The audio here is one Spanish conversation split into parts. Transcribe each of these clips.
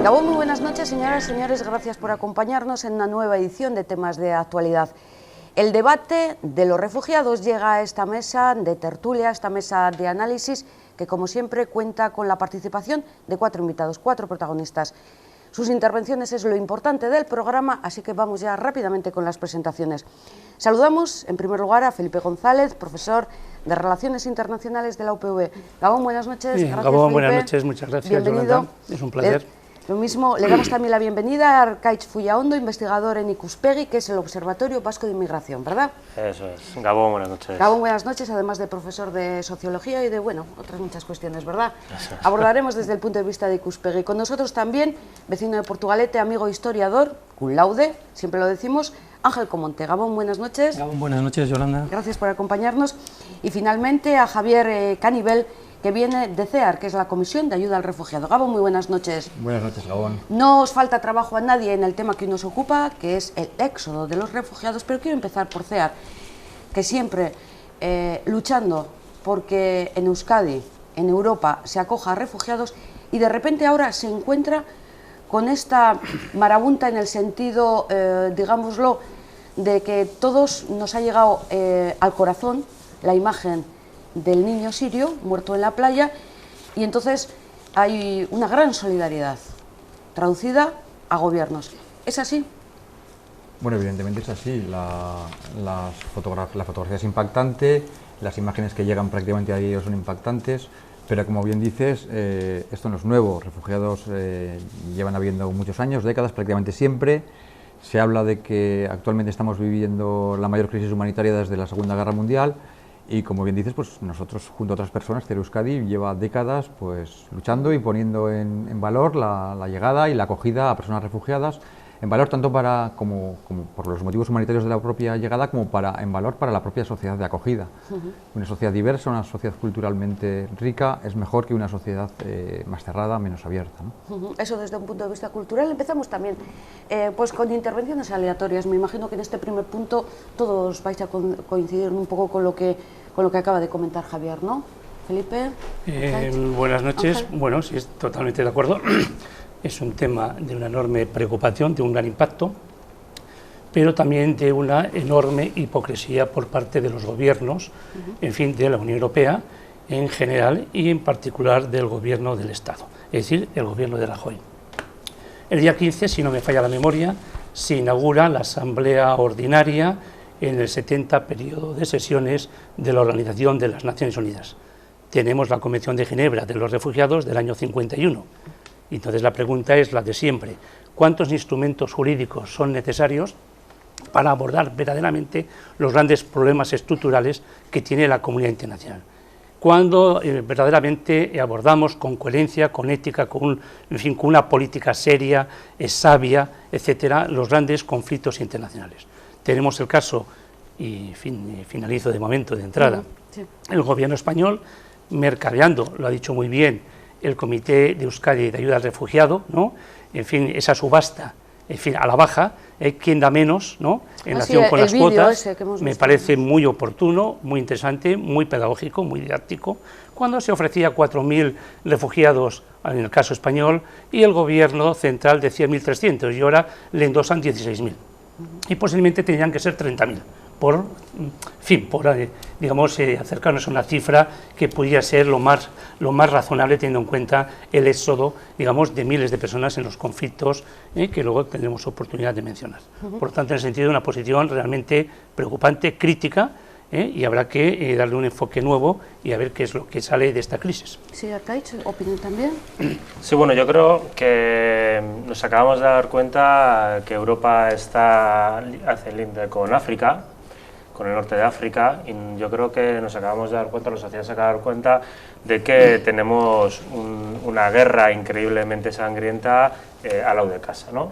Gabón, muy buenas noches, señoras y señores. Gracias por acompañarnos en una nueva edición de Temas de Actualidad. El debate de los refugiados llega a esta mesa de tertulia, esta mesa de análisis, que como siempre cuenta con la participación de 4 invitados, 4 protagonistas. Sus intervenciones es lo importante del programa, así que vamos ya rápidamente con las presentaciones. Saludamos en primer lugar a Felipe González, profesor de Relaciones Internacionales de la UPV. Gabón, buenas noches. Bien, gracias, Gabón, Felipe. buenas noches, muchas gracias, Bienvenido. Yolanda. Es un placer. Lo mismo, le damos también la bienvenida a Arkaitz Fullaondo, investigador en Ikuspegi, que es el Observatorio Vasco de Inmigración, ¿verdad? Eso es. Gabón, buenas noches. Gabón, buenas noches, además de profesor de Sociología y de, bueno, otras muchas cuestiones, ¿verdad? Abordaremos desde el punto de vista de Ikuspegi. Con nosotros también, vecino de Portugalete, amigo historiador, cum laude, siempre lo decimos, Ángel Comonte. Gabón, buenas noches. Gabón, buenas noches, Yolanda. Gracias por acompañarnos. Y finalmente a Javier Canivel, que viene de CEAR, que es la Comisión de Ayuda al Refugiado. Gabón, muy buenas noches. Buenas noches, Gabón. No os falta trabajo a nadie en el tema que hoy nos ocupa, que es el éxodo de los refugiados, pero quiero empezar por CEAR, que siempre luchando porque en Euskadi, en Europa, se acoja a refugiados y de repente ahora se encuentra con esta marabunta en el sentido, digámoslo, de que todos nos ha llegado al corazón la imagen del niño sirio muerto en la playa, y entonces hay una gran solidaridad traducida a gobiernos. ¿Es así? Bueno, evidentemente es así. La fotografía es impactante, las imágenes que llegan prácticamente a ellos son impactantes, pero como bien dices, esto no es nuevo. Refugiados llevan habiendo muchos años, décadas, prácticamente siempre. Se habla de que actualmente estamos viviendo la mayor crisis humanitaria desde la Segunda Guerra Mundial. Y como bien dices, pues nosotros, junto a otras personas, CEAR Euskadi lleva décadas pues luchando y poniendo en valor la llegada y la acogida a personas refugiadas, en valor tanto como por los motivos humanitarios de la propia llegada, como en valor para la propia sociedad de acogida. Una sociedad diversa, una sociedad culturalmente rica, es mejor que una sociedad más cerrada, menos abierta, ¿no? Eso desde un punto de vista cultural. Empezamos también pues con intervenciones aleatorias. Me imagino que en este primer punto todos vais a coincidir un poco con lo que acaba de comentar Javier, ¿no? Felipe. Buenas noches. Ángel. Bueno, sí, totalmente de acuerdo. Es un tema de una enorme preocupación, de un gran impacto, pero también de una enorme hipocresía por parte de los gobiernos, en fin, de la Unión Europea en general y en particular del gobierno del Estado, es decir, el gobierno de Rajoy. El día 15, si no me falla la memoria, se inaugura la Asamblea Ordinaria en el 70 periodo de sesiones de la Organización de las Naciones Unidas. Tenemos la Convención de Ginebra de los Refugiados del año 51. Entonces la pregunta es la de siempre: ¿cuántos instrumentos jurídicos son necesarios para abordar verdaderamente los grandes problemas estructurales que tiene la comunidad internacional? Cuando verdaderamente abordamos con coherencia, con ética, con una política seria, sabia, etcétera, los grandes conflictos internacionales. Tenemos el caso, y finalizo de momento de entrada, Sí. El gobierno español mercadeando, lo ha dicho muy bien el Comité de Euskadi de Ayuda al Refugiado, ¿no? En fin, esa subasta, en fin, a la baja, quien da menos, ¿no? En relación con las cuotas, me parece muy oportuno, muy interesante, muy pedagógico, muy didáctico, cuando se ofrecía 4.000 refugiados en el caso español y el gobierno central decía 1.300 y ahora le endosan 16.000 y posiblemente tendrían que ser 30.000. Por digamos, acercarnos a una cifra que pudiera ser lo más razonable, teniendo en cuenta el éxodo, digamos, de miles de personas en los conflictos que luego tendremos oportunidad de mencionar. Por lo tanto, en el sentido de una posición realmente preocupante, crítica, y habrá que darle un enfoque nuevo y a ver qué es lo que sale de esta crisis. Sí, Arkaitz, ¿opinión también? Sí, bueno, yo creo que nos acabamos de dar cuenta que Europa hace el límite con África, con el norte de África, y yo creo que nos acabamos de dar cuenta, la sociedad se acaba de dar cuenta de que tenemos una guerra increíblemente sangrienta al lado de casa, ¿no?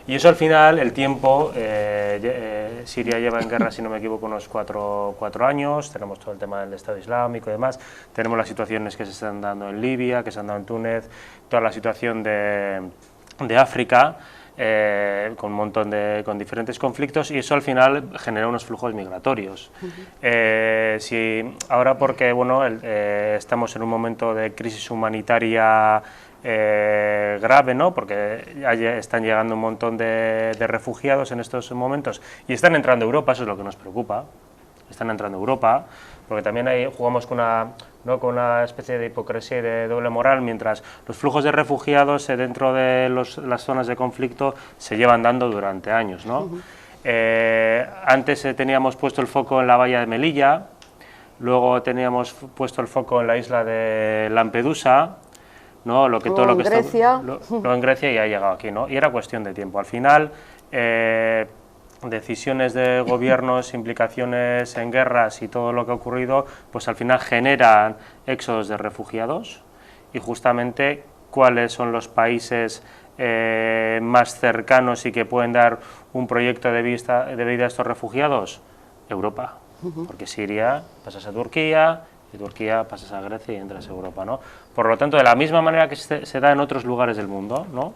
Y eso al final, el tiempo, Siria lleva en guerra, si no me equivoco, unos cuatro años, tenemos todo el tema del Estado Islámico y demás, tenemos las situaciones que se están dando en Libia, que se han dado en Túnez, toda la situación de África, con un montón con diferentes conflictos, y eso al final genera unos flujos migratorios. Ahora porque bueno, estamos en un momento de crisis humanitaria grave, ¿no? Porque están llegando un montón de refugiados en estos momentos y están entrando a Europa, eso es lo que nos preocupa, están entrando a Europa, porque también ahí jugamos con una especie de hipocresía y de doble moral, mientras los flujos de refugiados dentro de las zonas de conflicto se llevan dando durante años, ¿no? Antes teníamos puesto el foco en la bahía de Melilla, luego teníamos puesto el foco en la isla de Lampedusa, ¿no? Luego en Grecia y ha llegado aquí, ¿no? Y era cuestión de tiempo. Al final, decisiones de gobiernos, implicaciones en guerras y todo lo que ha ocurrido, pues al final generan éxodos de refugiados, y justamente cuáles son los países más cercanos y que pueden dar un proyecto de vida a estos refugiados. Europa, porque Siria pasas a Turquía, y Turquía pasas a Grecia y entras a Europa, ¿no? Por lo tanto, de la misma manera que se da en otros lugares del mundo, ¿no?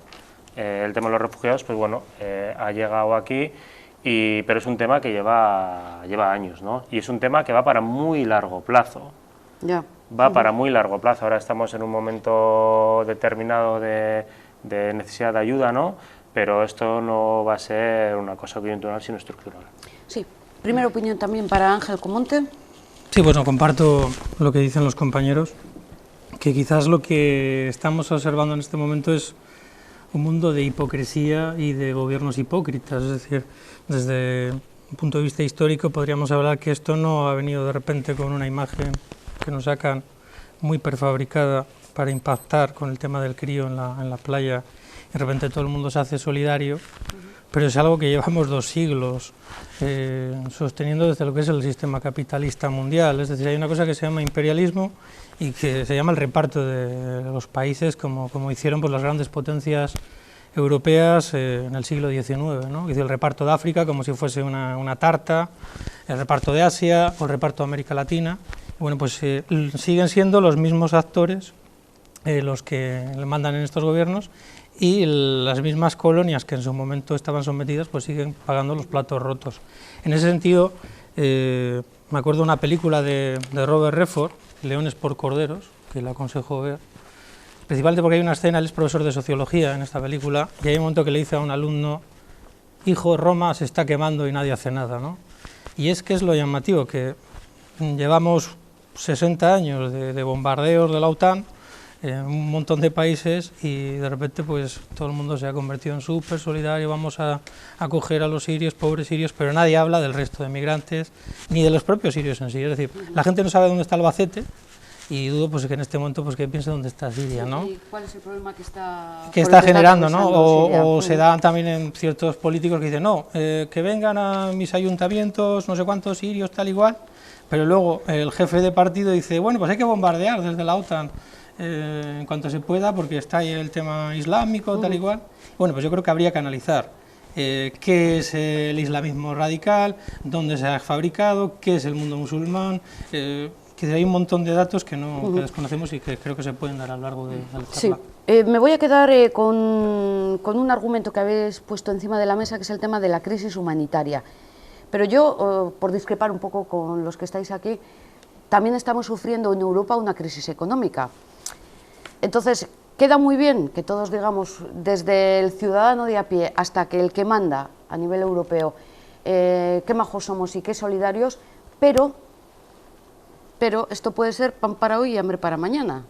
El tema de los refugiados, pues bueno, ha llegado aquí, pero es un tema que lleva años, ¿no? Y es un tema que va para muy largo plazo. Ya. Va para muy largo plazo. Ahora estamos en un momento determinado de necesidad de ayuda, ¿no? Pero esto no va a ser una cosa coyuntural, sino estructural. Sí. Primera opinión también para Ángel Comonte. Sí, bueno, comparto lo que dicen los compañeros, que quizás lo que estamos observando en este momento es un mundo de hipocresía y de gobiernos hipócritas. Es decir, desde un punto de vista histórico podríamos hablar que esto no ha venido de repente con una imagen que nos sacan muy prefabricada para impactar con el tema del crío en la playa, y de repente todo el mundo se hace solidario, pero es algo que llevamos 2 siglos sosteniendo desde lo que es el sistema capitalista mundial. Es decir, hay una cosa que se llama imperialismo y que se llama el reparto de los países, como hicieron pues las grandes potencias europeas en el siglo XIX, ¿no? Hizo el reparto de África como si fuese una tarta, el reparto de Asia o el reparto de América Latina. Bueno, pues siguen siendo los mismos actores los que le mandan en estos gobiernos, y las mismas colonias que en su momento estaban sometidas pues siguen pagando los platos rotos. En ese sentido, me acuerdo de una película de Robert Redford, Leones por Corderos, que le aconsejo ver, principalmente porque hay una escena, él es profesor de sociología en esta película, y hay un momento que le dice a un alumno: hijo, Roma se está quemando y nadie hace nada, ¿no? Y es que es lo llamativo, que llevamos 60 años de bombardeos de la OTAN en un montón de países, y de repente pues todo el mundo se ha convertido en súper solidario, vamos a acoger a los sirios, pobres sirios, pero nadie habla del resto de migrantes, ni de los propios sirios en sí. Es decir, la gente no sabe dónde está Albacete, y dudo pues que en este momento pues que piense dónde está Siria, ¿no? ¿Y cuál es el problema que está generando, ¿no? O se dan también en ciertos políticos que dicen, no, que vengan a mis ayuntamientos no sé cuántos sirios, tal igual, pero luego el jefe de partido dice, bueno, pues hay que bombardear desde la OTAN en cuanto se pueda, porque está ahí el tema islámico, tal y cual. Bueno, pues yo creo que habría que analizar qué es el islamismo radical, dónde se ha fabricado, qué es el mundo musulmán, que hay un montón de datos que desconocemos y que creo que se pueden dar a lo largo de la charla. Sí. Me voy a quedar con un argumento que habéis puesto encima de la mesa, que es el tema de la crisis humanitaria. Pero yo, por discrepar un poco con los que estáis aquí, también estamos sufriendo en Europa una crisis económica. Entonces, queda muy bien que todos digamos, desde el ciudadano de a pie hasta que el que manda a nivel europeo, qué majos somos y qué solidarios, pero esto puede ser pan para hoy y hambre para mañana.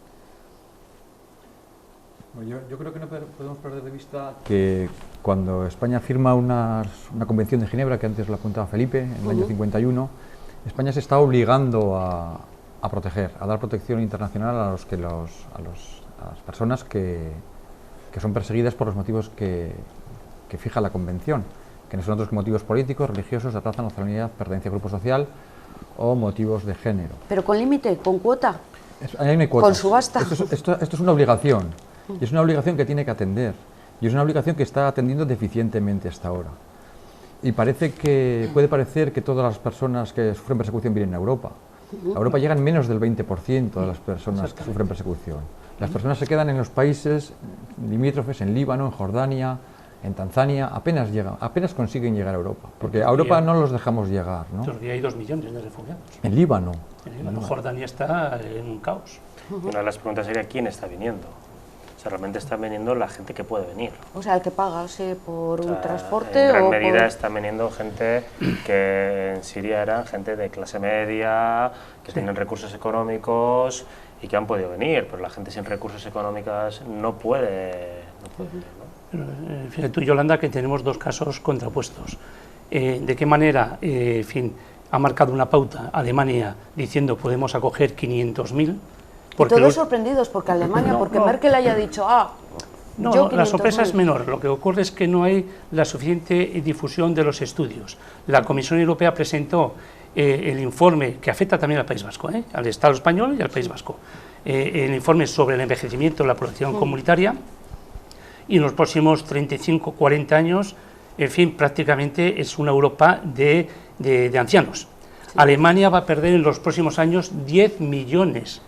Bueno, yo creo que no podemos perder de vista que cuando España firma una convención de Ginebra, que antes lo apuntaba Felipe, en el año 51, España se está obligando a proteger, a dar protección internacional a las personas que son perseguidas por los motivos que fija la convención, que no son otros que motivos políticos, religiosos, de raza, nacionalidad, pertenencia a grupo social o motivos de género. Pero con límite, con cuota, ahí no hay cuotas. con subasta. Esto es una obligación, y es una obligación que tiene que atender, y es una obligación que está atendiendo deficientemente hasta ahora. Y puede parecer que todas las personas que sufren persecución vienen a Europa. A Europa llegan menos del 20% de las personas que sufren persecución. Las personas se quedan en los países limítrofes, en Líbano, en Jordania, en Tanzania, apenas consiguen llegar a Europa, porque a Europa no los dejamos llegar, ¿no? Todavía hay 2 millones de refugiados. En Líbano. En Líbano. Jordania está en un caos. Una de las preguntas sería, ¿quién está viniendo? sea, realmente están viniendo la gente que puede venir. O sea, el que paga por un transporte en gran o medida están viniendo gente que en Siria eran gente de clase media, que tienen recursos económicos y que han podido venir, pero la gente sin recursos económicos no puede venir, ¿no? Pero, fíjate tú, Yolanda, que tenemos dos casos contrapuestos. ¿De qué manera, en fin, ha marcado una pauta Alemania diciendo podemos acoger 500.000? Y todos sorprendidos porque Alemania, porque Merkel haya dicho, no, la sorpresa es menor. Lo que ocurre es que no hay la suficiente difusión de los estudios. La Comisión Europea presentó el informe, que afecta también al País Vasco, al Estado español y al País Vasco, el informe sobre el envejecimiento de la población comunitaria, y en los próximos 35, 40 años, en fin, prácticamente es una Europa de ancianos. Sí. Alemania va a perder en los próximos años 10 millones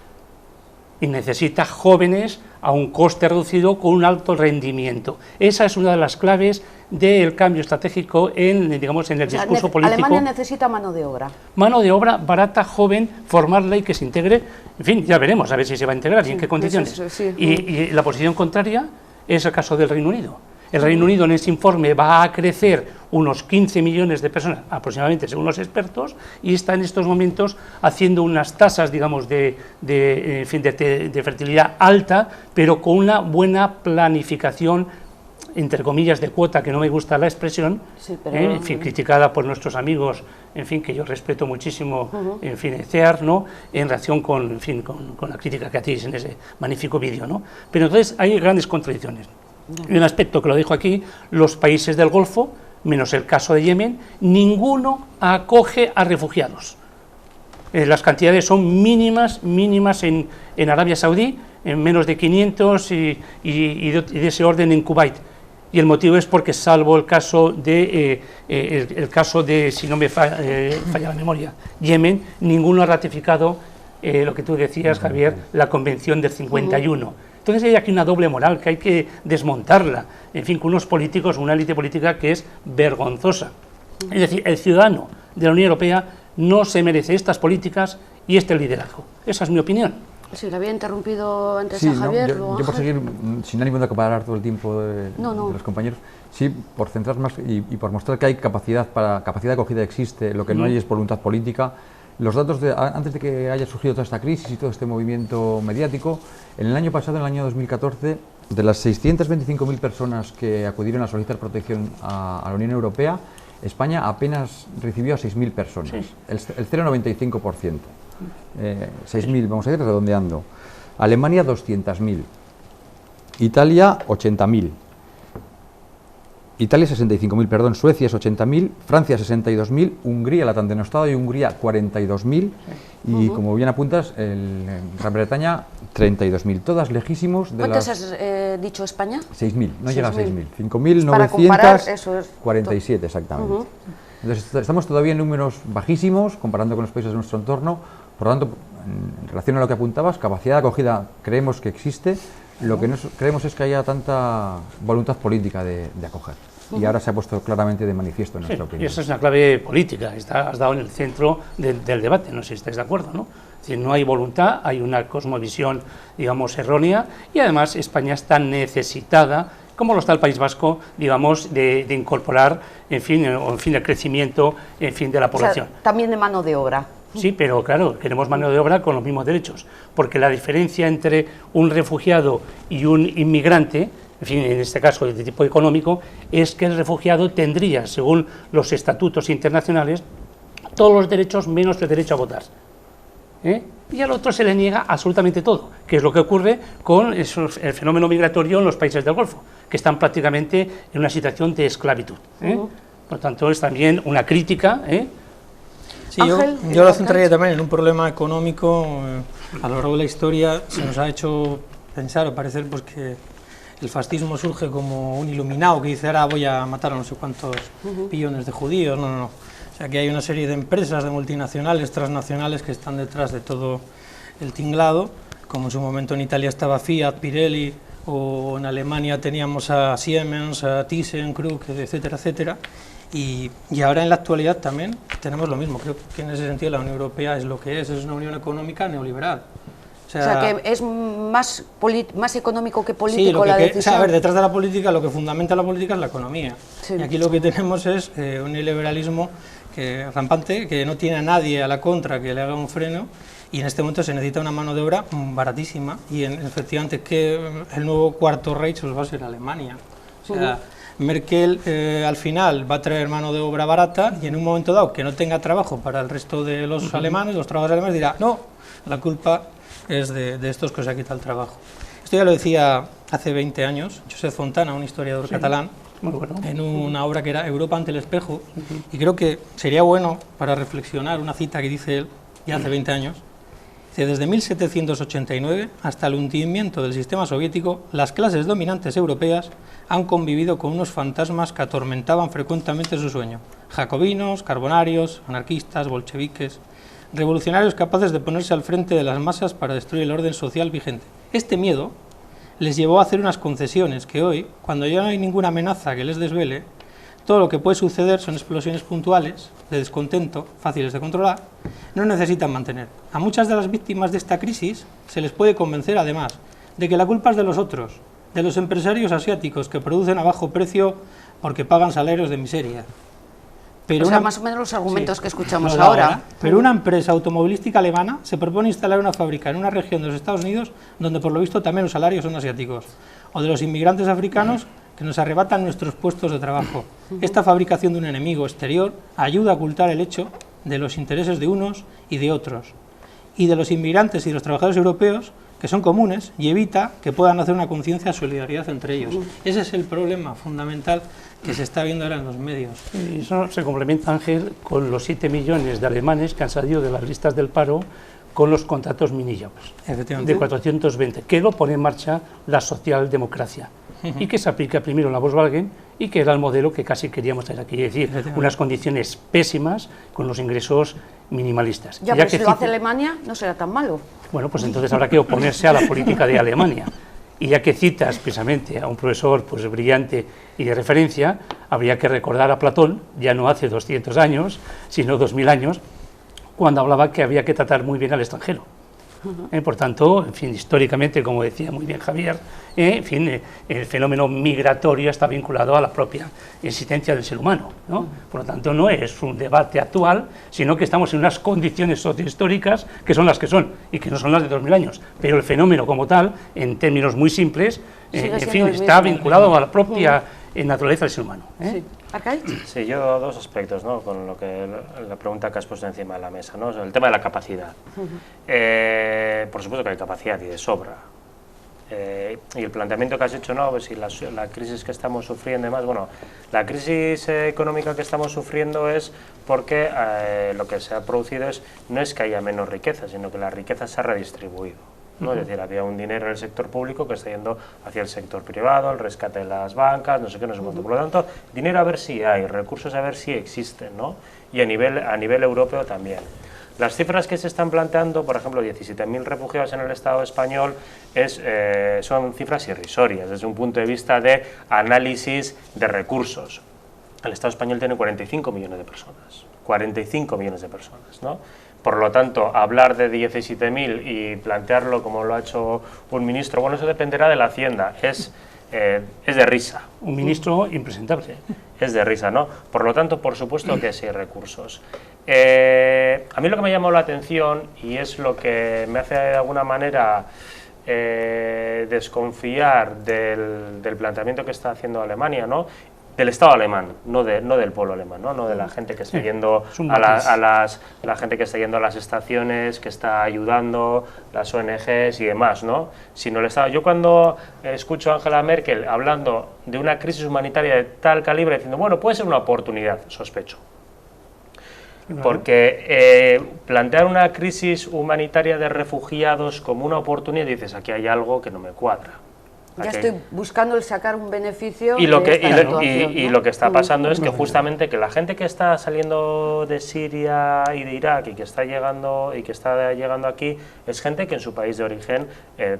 y necesita jóvenes a un coste reducido con un alto rendimiento. Esa es una de las claves del cambio estratégico en el discurso político. Alemania necesita mano de obra. Mano de obra barata, joven, formarla y que se integre. En fin, ya veremos a ver si se va a integrar y en qué condiciones. Y la posición contraria es el caso del Reino Unido. El Reino Unido en ese informe va a crecer unos 15 millones de personas aproximadamente, según los expertos, y está en estos momentos haciendo unas tasas, digamos, de fertilidad alta, pero con una buena planificación, entre comillas, de cuota, que no me gusta la expresión, sí, pero, en fin, criticada por nuestros amigos, en fin, que yo respeto muchísimo, en fin, CEAR, ¿no?, en relación con, en fin, con la crítica que hacéis en ese magnífico vídeo, ¿no? Pero entonces hay grandes contradicciones. Y un aspecto que lo dejo aquí: los países del Golfo, menos el caso de Yemen, ninguno acoge a refugiados. Las cantidades son mínimas en Arabia Saudí, en menos de 500 y de ese orden en Kuwait. Y el motivo es porque, salvo el caso de, si no me falla la memoria, Yemen, ninguno ha ratificado lo que tú decías, Javier, la Convención del 51. Entonces hay aquí una doble moral que hay que desmontarla, en fin, con unos políticos, una élite política que es vergonzosa. Es decir, el ciudadano de la Unión Europea no se merece estas políticas y este liderazgo. Esa es mi opinión. Sí, le había interrumpido antes a Javier. Yo por seguir, sin ánimo de acaparar todo el tiempo de los compañeros, sí, por centrar más y por mostrar que hay capacidad de acogida existe, lo que no hay es voluntad política. Los datos antes de que haya surgido toda esta crisis y todo este movimiento mediático, en el año pasado, en el año 2014, de las 625.000 personas que acudieron a solicitar protección a la Unión Europea, España apenas recibió a 6.000 personas, sí. el 0,95%. 6.000, vamos a ir redondeando. Alemania, 200.000. Italia, 80.000. Italia 65.000, perdón, Suecia es 80.000, Francia 62.000, Hungría, la tan denostada, y Hungría 42.000, y como bien apuntas, Gran Bretaña 32.000, todas lejísimos de ¿Cuántas has dicho España? 6.000, no llega a 6.000, 5.947 exactamente. Entonces estamos todavía en números bajísimos comparando con los países de nuestro entorno, por lo tanto, en relación a lo que apuntabas, capacidad de acogida creemos que existe. Lo que no creemos es que haya tanta voluntad política de acoger. Y ahora se ha puesto claramente de manifiesto en nuestra opinión. Y esa es una clave política, has dado en el centro del debate, no sé si estáis de acuerdo, ¿no? Es decir, no hay voluntad, hay una cosmovisión, digamos, errónea, y además España está necesitada, como lo está el País Vasco, digamos, de incorporar, en fin, el crecimiento, en fin, de la población. O sea, también de mano de obra. Sí, pero claro, queremos mano de obra con los mismos derechos, porque la diferencia entre un refugiado y un inmigrante, en fin, en este caso de tipo económico, es que el refugiado tendría, según los estatutos internacionales, todos los derechos menos el derecho a votar. Y al otro se le niega absolutamente todo, que es lo que ocurre con el fenómeno migratorio en los países del Golfo, que están prácticamente en una situación de esclavitud. Por tanto, es también una crítica. Sí, yo lo centraría también en un problema económico. A lo largo de la historia se nos ha hecho pensar o parecer pues, que el fascismo surge como un iluminado que dice ahora voy a matar a no sé cuántos billones de judíos. No. O sea, que hay una serie de empresas, de multinacionales, transnacionales que están detrás de todo el tinglado, como en su momento en Italia estaba Fiat, Pirelli, o en Alemania teníamos a Siemens, a ThyssenKrupp, etcétera, etcétera. Y ahora en la actualidad también tenemos lo mismo. Creo que en ese sentido la Unión Europea es lo que es una unión económica neoliberal. O sea, que es más económico que político sí, lo que, la decisión. o sea, a ver, detrás de la política, lo que fundamenta la política es la economía. Sí. Y aquí lo que tenemos es un neoliberalismo rampante, que no tiene a nadie a la contra que le haga un freno, y en este momento se necesita una mano de obra baratísima, y efectivamente que el nuevo cuarto Reich va a ser Alemania. O sea, Merkel al final va a traer mano de obra barata, y en un momento dado que no tenga trabajo para el resto de los alemanes, los trabajadores alemanes, dirá, no, la culpa es de estos que os ha quitado el trabajo. Esto ya lo decía hace 20 años Josep Fontana, un historiador catalán, en una obra que era Europa ante el espejo, y creo que sería bueno para reflexionar una cita que dice él, ya hace 20 años, dice, desde 1789 hasta el hundimiento del sistema soviético, las clases dominantes europeas han convivido con unos fantasmas que atormentaban frecuentemente su sueño, jacobinos, carbonarios, anarquistas, bolcheviques, revolucionarios capaces de ponerse al frente de las masas para destruir el orden social vigente. Este miedo les llevó a hacer unas concesiones que hoy, cuando ya no hay ninguna amenaza que les desvele, todo lo que puede suceder son explosiones puntuales de descontento, fáciles de controlar, no necesitan mantener. A muchas de las víctimas de esta crisis se les puede convencer, además, de que la culpa es de los otros, de los empresarios asiáticos que producen a bajo precio porque pagan salarios de miseria. Pero o sea, más o menos los argumentos sí, que escuchamos los ahora. Pero una empresa automovilística alemana se propone instalar una fábrica en una región de los Estados Unidos donde por lo visto también los salarios son asiáticos, o de los inmigrantes africanos que nos arrebatan nuestros puestos de trabajo. Esta fabricación de un enemigo exterior ayuda a ocultar el hecho de los intereses de unos y de otros, y de los inmigrantes y los trabajadores europeos, que son comunes, y evita que puedan hacer una conciencia de solidaridad entre ellos. Ese es el problema fundamental que se está viendo ahora en los medios. Y eso se complementa, Ángel, con los 7 millones de alemanes que han salido de las listas del paro con los contratos mini-jobs de 420, que lo pone en marcha la socialdemocracia y que se aplica primero en la Volkswagen y que era el modelo que casi queríamos traer aquí, es decir, unas condiciones pésimas con los ingresos minimalistas. Ya, pero si lo hace Alemania no será tan malo. Bueno, pues entonces habrá que oponerse a la política de Alemania. Y ya que citas precisamente a un profesor pues, brillante y de referencia, habría que recordar a Platón, ya no hace 200 años, sino 2000 años, cuando hablaba que había que tratar muy bien al extranjero. Por tanto, en fin, históricamente, como decía muy bien Javier, en fin, el fenómeno migratorio está vinculado a la propia existencia del ser humano, ¿no? Por lo tanto, no es un debate actual, sino que estamos en unas condiciones sociohistóricas que son las que son y que no son las de 2000 años. Pero el fenómeno como tal, en términos muy simples, en fin, está vinculado a la propia naturaleza del ser humano. Sí. ¿Arcay? Sí, yo dos aspectos, ¿no? Con lo que la pregunta que has puesto encima de la mesa, ¿no? El tema de la capacidad. Por supuesto que hay capacidad y de sobra. Y el planteamiento que has hecho, ¿no? Pues si la crisis que estamos sufriendo y demás, bueno, la crisis económica que estamos sufriendo es porque lo que se ha producido no es que haya menos riqueza, sino que la riqueza se ha redistribuido, ¿no? Es decir, había un dinero en el sector público que está yendo hacia el sector privado, el rescate de las bancas, no sé qué, no sé cuánto. Por lo tanto, dinero a ver si hay, recursos a ver si existen, ¿no? Y a nivel europeo también. Las cifras que se están planteando, por ejemplo, 17.000 refugiados en el Estado español, son cifras irrisorias desde un punto de vista de análisis de recursos. El Estado español tiene 45 millones de personas, 45 millones de personas, ¿no? Por lo tanto, hablar de 17.000 y plantearlo como lo ha hecho un ministro, bueno, eso dependerá de la Hacienda, es de risa. Un ministro impresentable. Es de risa, ¿no? Por lo tanto, por supuesto que sí hay recursos. A mí lo que me llamó la atención, y es lo que me hace de alguna manera desconfiar del planteamiento que está haciendo Alemania, ¿no? Del Estado alemán, no del pueblo alemán, no de la gente que está yendo la gente que está yendo a las estaciones, que está ayudando, las ONGs y demás, ¿no? Sino el Estado. Yo cuando escucho a Angela Merkel hablando de una crisis humanitaria de tal calibre, diciendo, bueno, puede ser una oportunidad, sospecho. Porque plantear una crisis humanitaria de refugiados como una oportunidad, dices, aquí hay algo que no me cuadra. Ya estoy buscando el sacar un beneficio y lo que está ¿no? pasando es que justamente que la gente que está saliendo de Siria y de Irak y que está llegando aquí es gente que en su país de origen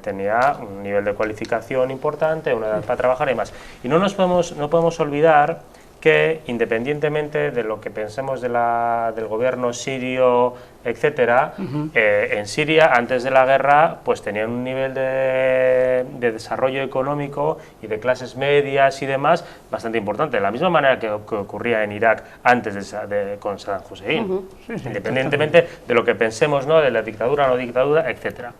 tenía un nivel de cualificación importante, una edad para trabajar y demás. Y no podemos olvidar que, independientemente de lo que pensemos del gobierno sirio, etcétera, en Siria, antes de la guerra, pues tenían un nivel de desarrollo económico y de clases medias y demás bastante importante, de la misma manera que ocurría en Irak antes con Saddam Hussein, independientemente de lo que pensemos, ¿no?, de la dictadura, no dictadura, etcétera.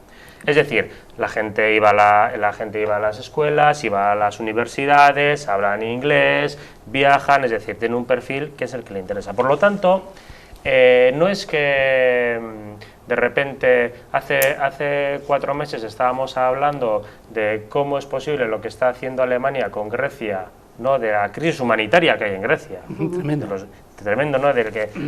Es decir, la gente iba a las escuelas, iba a las universidades, hablan inglés, viajan, es decir, tienen un perfil que es el que le interesa. Por lo tanto, no es que de repente hace 4 meses estábamos hablando de cómo es posible lo que está haciendo Alemania con Grecia, ¿no?, de la crisis humanitaria que hay en Grecia. Tremendo, ¿no?,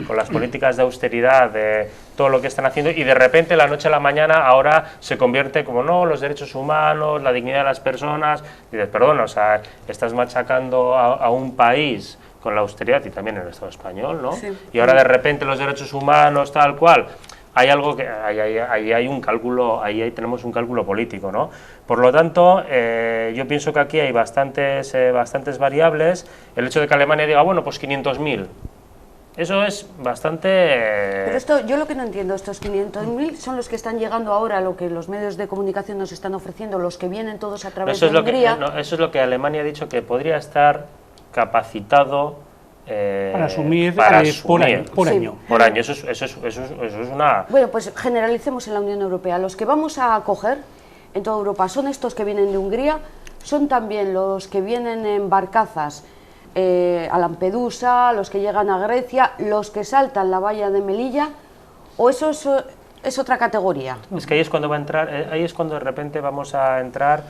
con las políticas de austeridad, de todo lo que están haciendo, y de repente, la noche a la mañana, ahora se convierte como, no, los derechos humanos, la dignidad de las personas. Dices, perdón, o sea, estás machacando a un país con la austeridad, y también en el Estado español, ¿no? Sí. Y ahora de repente los derechos humanos, tal cual. Hay algo que ahí hay un cálculo, ahí tenemos un cálculo político, ¿no? Por lo tanto, yo pienso que aquí hay bastantes variables. El hecho de que Alemania diga, bueno, pues 500.000, eso es bastante... Pero esto, yo lo que no entiendo, estos 500.000 son los que están llegando ahora, lo que los medios de comunicación nos están ofreciendo, los que vienen todos a través de Hungría. Eso es lo que Alemania ha dicho, que podría estar capacitado para asumir por año. Por año, eso es una... Bueno, pues generalicemos en la Unión Europea. Los que vamos a acoger en toda Europa son estos que vienen de Hungría, son también los que vienen en barcazas a Lampedusa, los que llegan a Grecia, los que saltan la valla de Melilla, o eso es otra categoría. Es que ahí es cuando va a entrar, ahí es cuando de repente vamos a entrar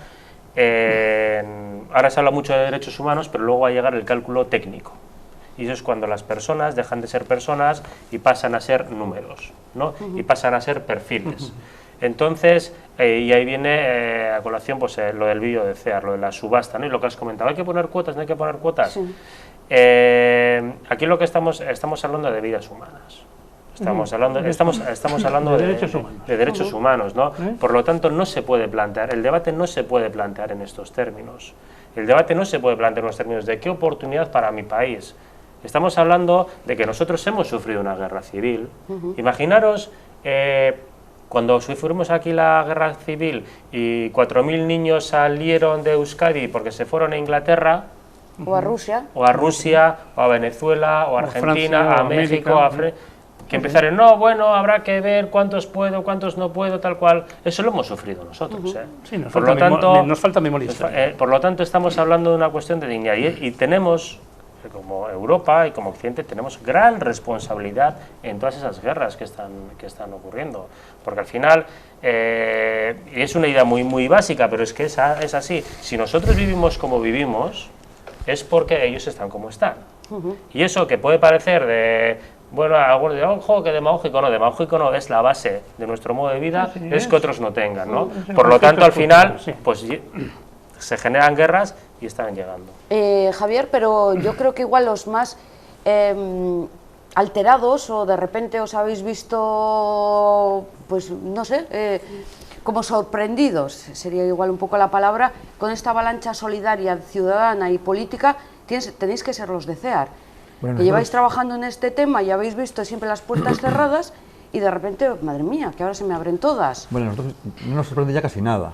ahora se habla mucho de derechos humanos, pero luego va a llegar el cálculo técnico. Y eso es cuando las personas dejan de ser personas y pasan a ser números, ¿no? Y pasan a ser perfiles. Entonces, y ahí viene a colación pues, lo del vídeo de CEAR, lo de la subasta, ¿no? Y lo que has comentado, ¿hay que poner cuotas, no hay que poner cuotas? Sí. Aquí lo que estamos hablando de vidas humanas. Estamos hablando de derechos humanos, ¿no? Por lo tanto, no se puede plantear, el debate no se puede plantear en estos términos. El debate no se puede plantear en los términos de qué oportunidad para mi país. Estamos hablando de que nosotros hemos sufrido una guerra civil. Imaginaros, cuando sufrimos aquí la guerra civil y 4.000 niños salieron de Euskadi porque se fueron a Inglaterra, o a Rusia, o a Venezuela, o a Argentina, Francia, a México, que empezaron, no, bueno, habrá que ver cuántos puedo, cuántos no puedo, tal cual. Eso lo hemos sufrido nosotros. Sí, nos falta memoria histórica. Por lo tanto, estamos hablando de una cuestión de dignidad y tenemos, como Europa y como Occidente, tenemos gran responsabilidad en todas esas guerras que están ocurriendo. Porque al final, y es una idea muy, muy básica, pero es que es así. Si nosotros vivimos como vivimos, es porque ellos están como están. Y eso que puede parecer de... Bueno, algunos dirán, ojo, que demagógico no, es la base de nuestro modo de vida, es que otros no tengan, ¿no? Por lo tanto, al final, pues se generan guerras y están llegando. Javier, pero yo creo que igual los más alterados, o de repente os habéis visto, pues no sé, como sorprendidos, sería igual un poco la palabra, con esta avalancha solidaria, ciudadana y política, tenéis que ser los de CEAR. Bueno, que lleváis trabajando en este tema y habéis visto siempre las puertas cerradas y de repente, madre mía, que ahora se me abren todas. Bueno, nosotros no nos sorprende ya casi nada.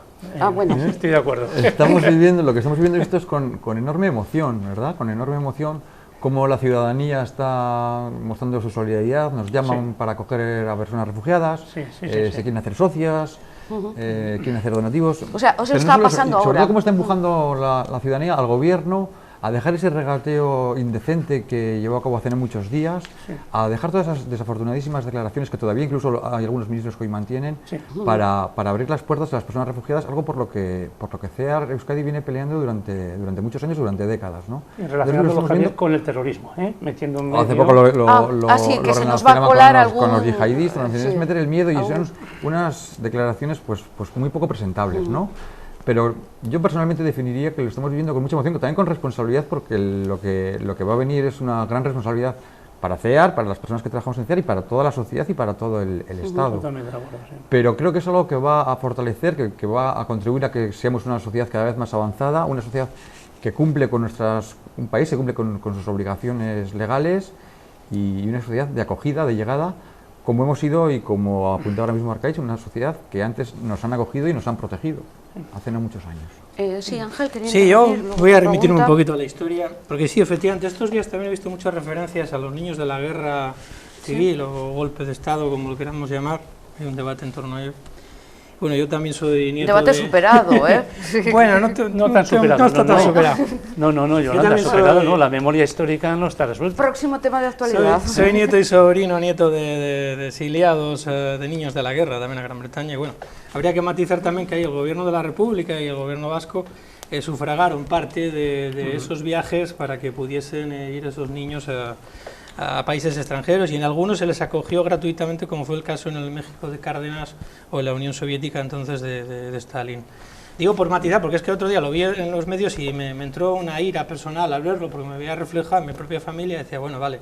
Bueno. Estoy de acuerdo. Lo que estamos viviendo esto es con enorme emoción, ¿verdad? Con enorme emoción, cómo la ciudadanía está mostrando su solidaridad, nos llaman para acoger a personas refugiadas, se quieren hacer socias, quieren hacer donativos. O sea, os está pasando ahora. Sobre todo cómo está empujando la ciudadanía al gobierno a dejar ese regateo indecente que llevó a cabo hace muchos días, a dejar todas esas desafortunadísimas declaraciones que todavía incluso hay algunos ministros que hoy mantienen, para abrir las puertas a las personas refugiadas, algo por lo que CEAR Euskadi viene peleando durante muchos años, durante décadas, ¿no? Y relacionándolo, Javier, con el terrorismo, metiendo en medio... Hace poco lo que se nos va a colar con los yihadistas, es meter el miedo, y son unas declaraciones pues muy poco presentables, ¿no? Pero yo personalmente definiría que lo estamos viviendo con mucha emoción, pero también con responsabilidad, porque lo que va a venir es una gran responsabilidad para CEAR, para las personas que trabajamos en CEAR y para toda la sociedad y para todo el Estado. Pero creo que es algo que va a fortalecer, que va a contribuir a que seamos una sociedad cada vez más avanzada, una sociedad que cumple con un país que cumple con sus obligaciones legales y una sociedad de acogida, de llegada, como hemos sido y como apuntaba ahora mismo Arcaich, una sociedad que antes nos han acogido y nos han protegido, hace no muchos años. Sí, Ángel, quería Sí, yo intervenir, voy a luego remitirme un pregunta. poquito a la historia, porque sí, efectivamente, estos días también he visto muchas referencias a los niños de la guerra civil o golpe de Estado, como lo queramos llamar, hay un debate en torno a ello. Bueno, yo también soy nieto Debate de... superado, ¿eh? Bueno, No tan superado. no está tan superado. No, Yolanda, también superado, soy- no, la memoria histórica no está resuelta. Próximo tema de actualidad. Soy nieto y sobrino, nieto de exiliados, de niños de la guerra, también a Gran Bretaña. Y bueno, habría que matizar también que ahí el gobierno de la República y el gobierno vasco sufragaron parte de esos viajes para que pudiesen ir esos niños a países extranjeros, y en algunos se les acogió gratuitamente, como fue el caso en el México de Cárdenas o en la Unión Soviética entonces de Stalin. Digo por matizar, porque es que otro día lo vi en los medios y me entró una ira personal al verlo, porque me veía reflejado en mi propia familia y decía, bueno, vale,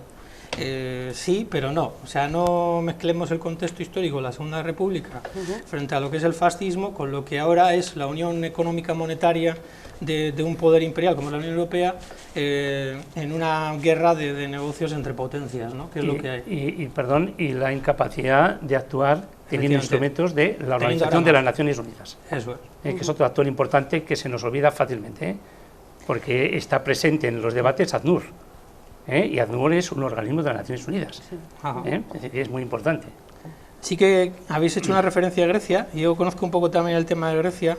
sí, pero no. O sea, no mezclemos el contexto histórico de la Segunda República frente a lo que es el fascismo con lo que ahora es la Unión Económica Monetaria de un poder imperial como la Unión Europea, en una guerra de negocios entre potencias, ¿no? Que es lo que hay. Y la incapacidad de actuar teniendo instrumentos de la Organización de las Naciones Unidas. Eso es. Que es otro actor importante que se nos olvida fácilmente, porque está presente en los debates ACNUR, y ACNUR es un organismo de las Naciones Unidas, es decir, es muy importante. Sí que habéis hecho una referencia a Grecia, y yo conozco un poco también el tema de Grecia,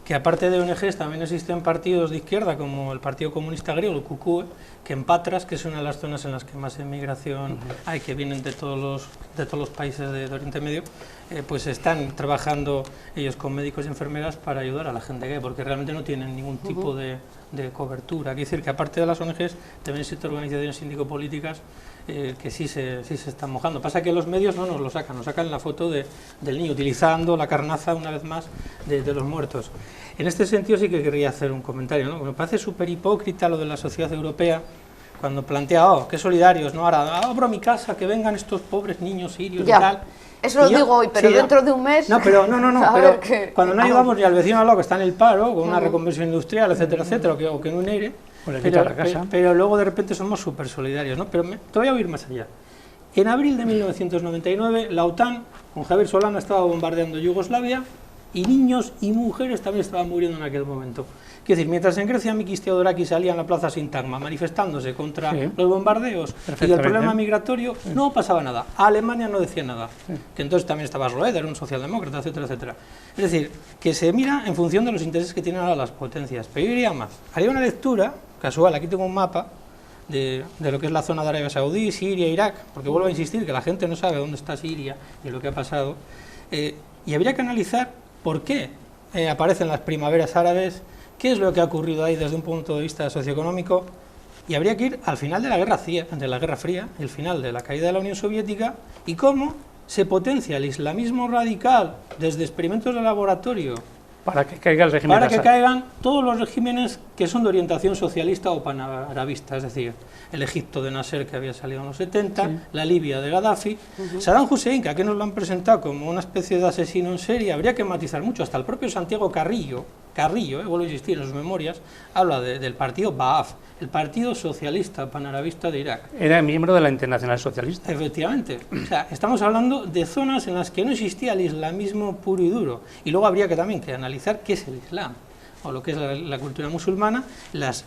que aparte de ONGs también existen partidos de izquierda como el Partido Comunista Griego, el KKUE, que en Patras, que es una de las zonas en las que más emigración hay, que vienen de todos los países de Oriente Medio, pues están trabajando ellos con médicos y enfermeras para ayudar a la gente gay, porque realmente no tienen ningún tipo de cobertura. Quiere decir que aparte de las ONGs también existen organizaciones síndico-políticas que sí se están mojando. Pasa que los medios no nos lo sacan, nos sacan la foto del niño utilizando la carnaza una vez más de los muertos. En este sentido sí que querría hacer un comentario, ¿no? Me parece súper hipócrita lo de la sociedad europea cuando plantea, qué solidarios, ¿no? Ahora abro mi casa, que vengan estos pobres niños sirios Ya. y tal. Eso lo digo hoy, pero sí, dentro de un mes... No, pero a pero ver qué- cuando no ayudamos ni al vecino al lado que está en el paro, con una reconversión industrial, etcétera, etcétera, o que en un ERE, O le quita la casa. pero luego de repente somos súper solidarios, ¿no? Pero te voy a ir más allá. En abril de 1999, la OTAN, con Javier Solana, estaba bombardeando Yugoslavia, y niños y mujeres también estaban muriendo en aquel momento. Quiero decir, mientras en Grecia Mikis Theodorakis salía en la plaza Sintagma manifestándose contra los bombardeos y el problema migratorio, no pasaba nada. A Alemania no decía nada. Que entonces también estaba Schroeder, un socialdemócrata, etcétera, etcétera. Es decir, que se mira en función de los intereses que tienen ahora las potencias. Pero yo iría más. Haría una lectura casual, aquí tengo un mapa de lo que es la zona de Arabia Saudí, Siria, Irak, porque vuelvo a insistir que la gente no sabe dónde está Siria y lo que ha pasado. Y habría que analizar por qué aparecen las primaveras árabes, qué es lo que ha ocurrido ahí desde un punto de vista socioeconómico, y habría que ir al final de la Guerra Fría, el final de la caída de la Unión Soviética, y cómo se potencia el islamismo radical desde experimentos de laboratorio Para que caiga el régimen para que Assad. caigan todos los regímenes que son de orientación socialista o panarabista, es decir, el Egipto de Nasser, que había salido en los 70, la Libia de Gaddafi, Saddam Hussein, que aquí nos lo han presentado como una especie de asesino en serie. Habría que matizar mucho, hasta el propio Santiago Carrillo, vuelvo a insistir en sus memorias, habla del partido Ba'ath, el Partido Socialista Panarabista de Irak. Era miembro de la Internacional Socialista. Efectivamente, o sea, estamos hablando de zonas en las que no existía el islamismo puro y duro, y luego habría que también que analizar qué es el Islam, o lo que es la cultura musulmana, las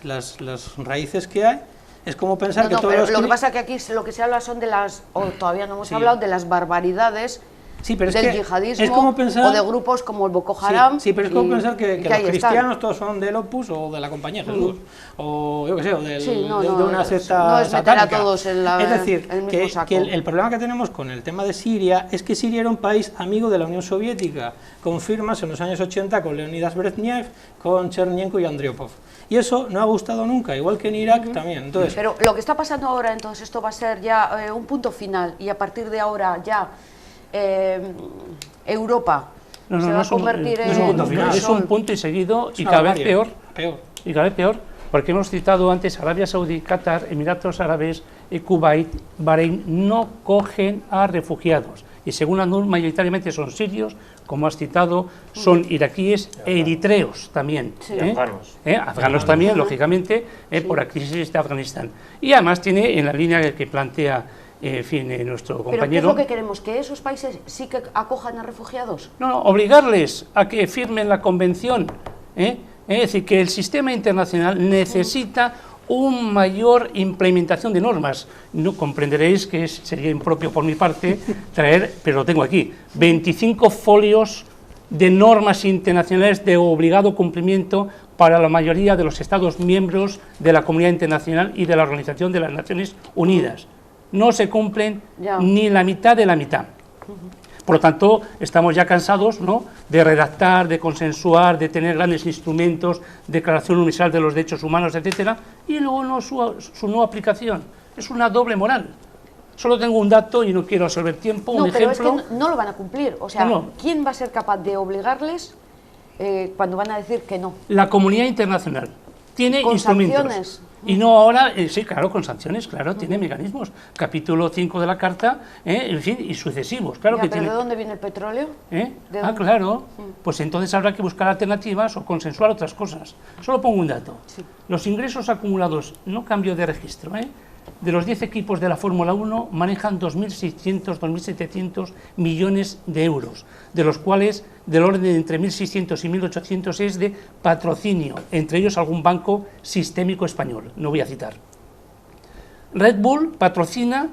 raíces que hay. Es como pensar que todos pero los lo que pasa es que aquí lo que se habla son de las, o todavía no hemos hablado, de las barbaridades sí, pero es del que yihadismo es como pensar, o de grupos como el Boko Haram. Sí, pero es como pensar que los ahí están. cristianos todos son del Opus o de la Compañía de Jesús, o yo qué sé, o de no, una secta no es meter a satánica. todos en Es decir, el mismo saco. que el problema que tenemos con el tema de Siria es que Siria era un país amigo de la Unión Soviética, con firmas en los años 80 con Leonidas Brezhnev, con Chernenko y Andriopov. Y eso no ha gustado nunca, igual que en Irak también. Entonces, Pero lo que está pasando ahora, entonces, esto va a ser ya un punto final, y a partir de ahora ya Europa se va a convertir en... no es un punto final, es un punto y seguido, es y una cada vez barbarie. peor. Y cada vez peor, porque hemos citado antes Arabia Saudí, Qatar, Emiratos Árabes, Kuwait, Bahrein, no cogen a refugiados. Y según ACNUR, mayoritariamente son sirios, como has citado, son iraquíes e eritreos también. Sí. Afganos. Afganos también, lógicamente, por la crisis de Afganistán. Y además tiene, en la línea que plantea nuestro compañero... ¿Pero qué es lo que queremos? ¿Que esos países sí que acojan a refugiados? No, obligarles a que firmen la convención. Es decir, que el sistema internacional necesita una mayor implementación de normas. No comprenderéis que sería impropio por mi parte traer, pero lo tengo aquí, 25 folios de normas internacionales de obligado cumplimiento para la mayoría de los Estados miembros de la comunidad internacional y de la Organización de las Naciones Unidas. No se cumplen ni la mitad de la mitad. Por lo tanto, estamos ya cansados, ¿no?, de redactar, de consensuar, de tener grandes instrumentos, Declaración Universal de los Derechos Humanos, etcétera, y luego no su no aplicación. Es una doble moral. Solo tengo un dato y no quiero absorber tiempo, un ejemplo. Pero es que no lo van a cumplir. O sea, ¿quién va a ser capaz de obligarles cuando van a decir que no? La comunidad internacional tiene ¿Con instrumentos. sanciones? Y no ahora, sí, claro, con sanciones, claro, tiene mecanismos. Capítulo 5 de la Carta, en fin, y sucesivos. Claro que ¿Pero tiene. de dónde viene el petróleo? Claro. Pues entonces habrá que buscar alternativas o consensuar otras cosas. Solo pongo un dato. Sí. Los ingresos acumulados, no cambio de registro, de los 10 equipos de la Fórmula 1 manejan 2.600, 2.700 millones de euros, de los cuales del orden de entre 1.600 y 1.800 es de patrocinio, entre ellos algún banco sistémico español, no voy a citar. Red Bull patrocina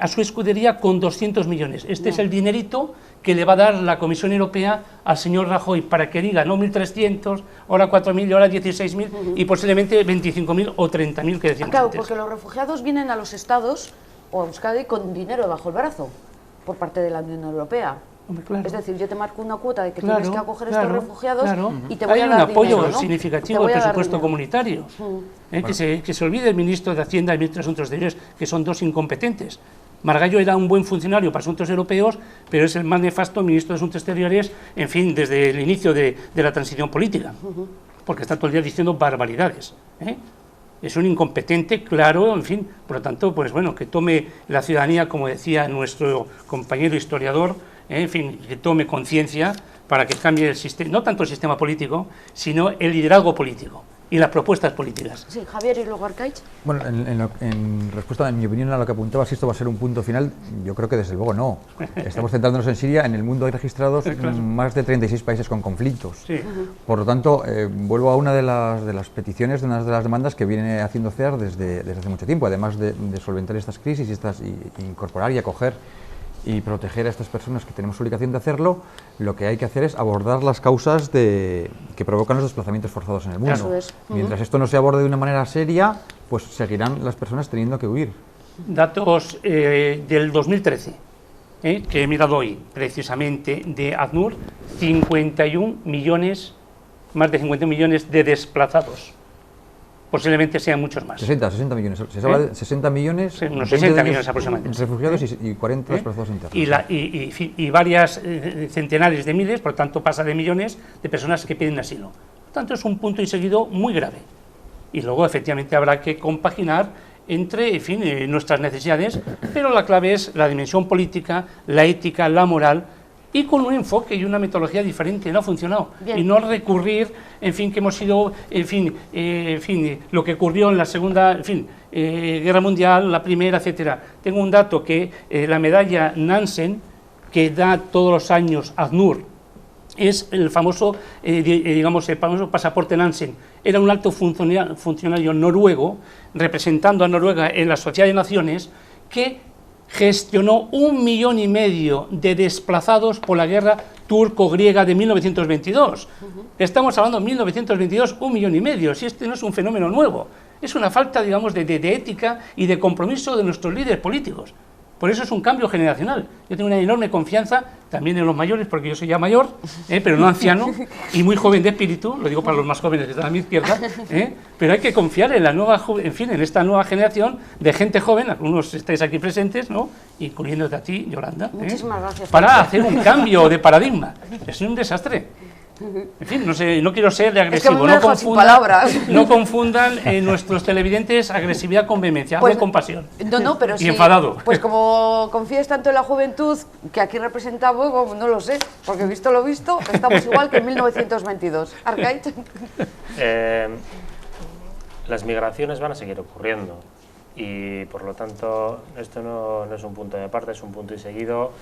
a su escudería con 200 millones. Este es el dinerito que le va a dar la Comisión Europea al señor Rajoy para que diga no 1.300, ahora 4.000 y ahora 16.000 y posiblemente 25.000 o 30.000 que decíamos Claro, antes. porque los refugiados vienen a los estados o a Euskadi con dinero bajo el brazo por parte de la Unión Europea. Hombre, claro. Es decir, yo te marco una cuota de que Claro, tienes que acoger claro, estos refugiados claro. y te voy Hay a dar un apoyo dinero, ¿no? significativo del presupuesto comunitario. Que se olvide el ministro de Hacienda y el ministro de Asuntos Exteriores, que son dos incompetentes. Margallo era un buen funcionario para asuntos europeos, pero es el más nefasto ministro de Asuntos Exteriores, en fin, desde el inicio de la transición política, porque está todo el día diciendo barbaridades. Es un incompetente, claro, en fin, por lo tanto, pues bueno, que tome la ciudadanía, como decía nuestro compañero historiador, en fin, que tome conciencia para que cambie el sistema, no tanto el sistema político, sino el liderazgo político y las propuestas políticas. Sí, Javier, y luego Arcaich. Bueno, en respuesta, en mi opinión, a lo que apuntaba, si esto va a ser un punto final, yo creo que desde luego no. Estamos centrándonos en Siria, en el mundo hay registrados más de 36 países con conflictos. Sí. Por lo tanto, vuelvo a una de las peticiones, de una de las demandas que viene haciendo CEAR desde hace mucho tiempo, además de solventar estas crisis y incorporar y acoger y proteger a estas personas que tenemos obligación de hacerlo, lo que hay que hacer es abordar las causas que provocan los desplazamientos forzados en el mundo. Eso es. Mientras esto no se aborde de una manera seria, pues seguirán las personas teniendo que huir. Datos del 2013, que he mirado hoy, precisamente de ACNUR, 51 millones, más de 51 millones de desplazados. Posiblemente sean muchos más. 60 millones. Se habla de 60 millones. Sí, unos 60 millones aproximadamente. Refugiados y 40 desplazados internos. Y varias centenares de miles, por lo tanto pasa de millones de personas que piden asilo. Por tanto, es un punto y seguido muy grave. Y luego, efectivamente, habrá que compaginar entre, en fin, nuestras necesidades, pero la clave es la dimensión política, la ética, la moral, y con un enfoque y una metodología diferente. No ha funcionado. Bien. Y no recurrir, en fin, que hemos sido, en fin, lo que ocurrió en la Segunda, Guerra Mundial, la Primera, etcétera. Tengo un dato que la medalla Nansen, que da todos los años ACNUR, es el famoso, digamos, el famoso pasaporte Nansen. Era un alto funcionario noruego, representando a Noruega en la Sociedad de Naciones, que gestionó 1,5 millones de desplazados por la guerra turco-griega de 1922. Estamos hablando de 1922, 1,5 millones, si este no es un fenómeno nuevo, es una falta, digamos, de ética y de compromiso de nuestros líderes políticos. Por eso es un cambio generacional. Yo tengo una enorme confianza, también en los mayores, porque yo soy ya mayor, pero no anciano, y muy joven de espíritu, lo digo para los más jóvenes que están a mi izquierda, pero hay que confiar en la nueva, en esta nueva generación de gente joven, algunos estáis aquí presentes, ¿no?, incluyéndote a ti, Yolanda, Muchísimas gracias. para hacer un cambio de paradigma. Es un desastre. En fin, no sé, no quiero ser de Es que agresivo, me dejo sin palabras. no confundan nuestros televidentes agresividad con vehemencia, Pues, hablo con pasión. No, pero Y sí. enfadado. Pues como confías tanto en la juventud, que aquí representa Fuego, no lo sé, porque visto lo visto, estamos igual que en 1922. Arcaiz. Las migraciones van a seguir ocurriendo y por lo tanto esto no es un punto de parte, es un punto y seguido,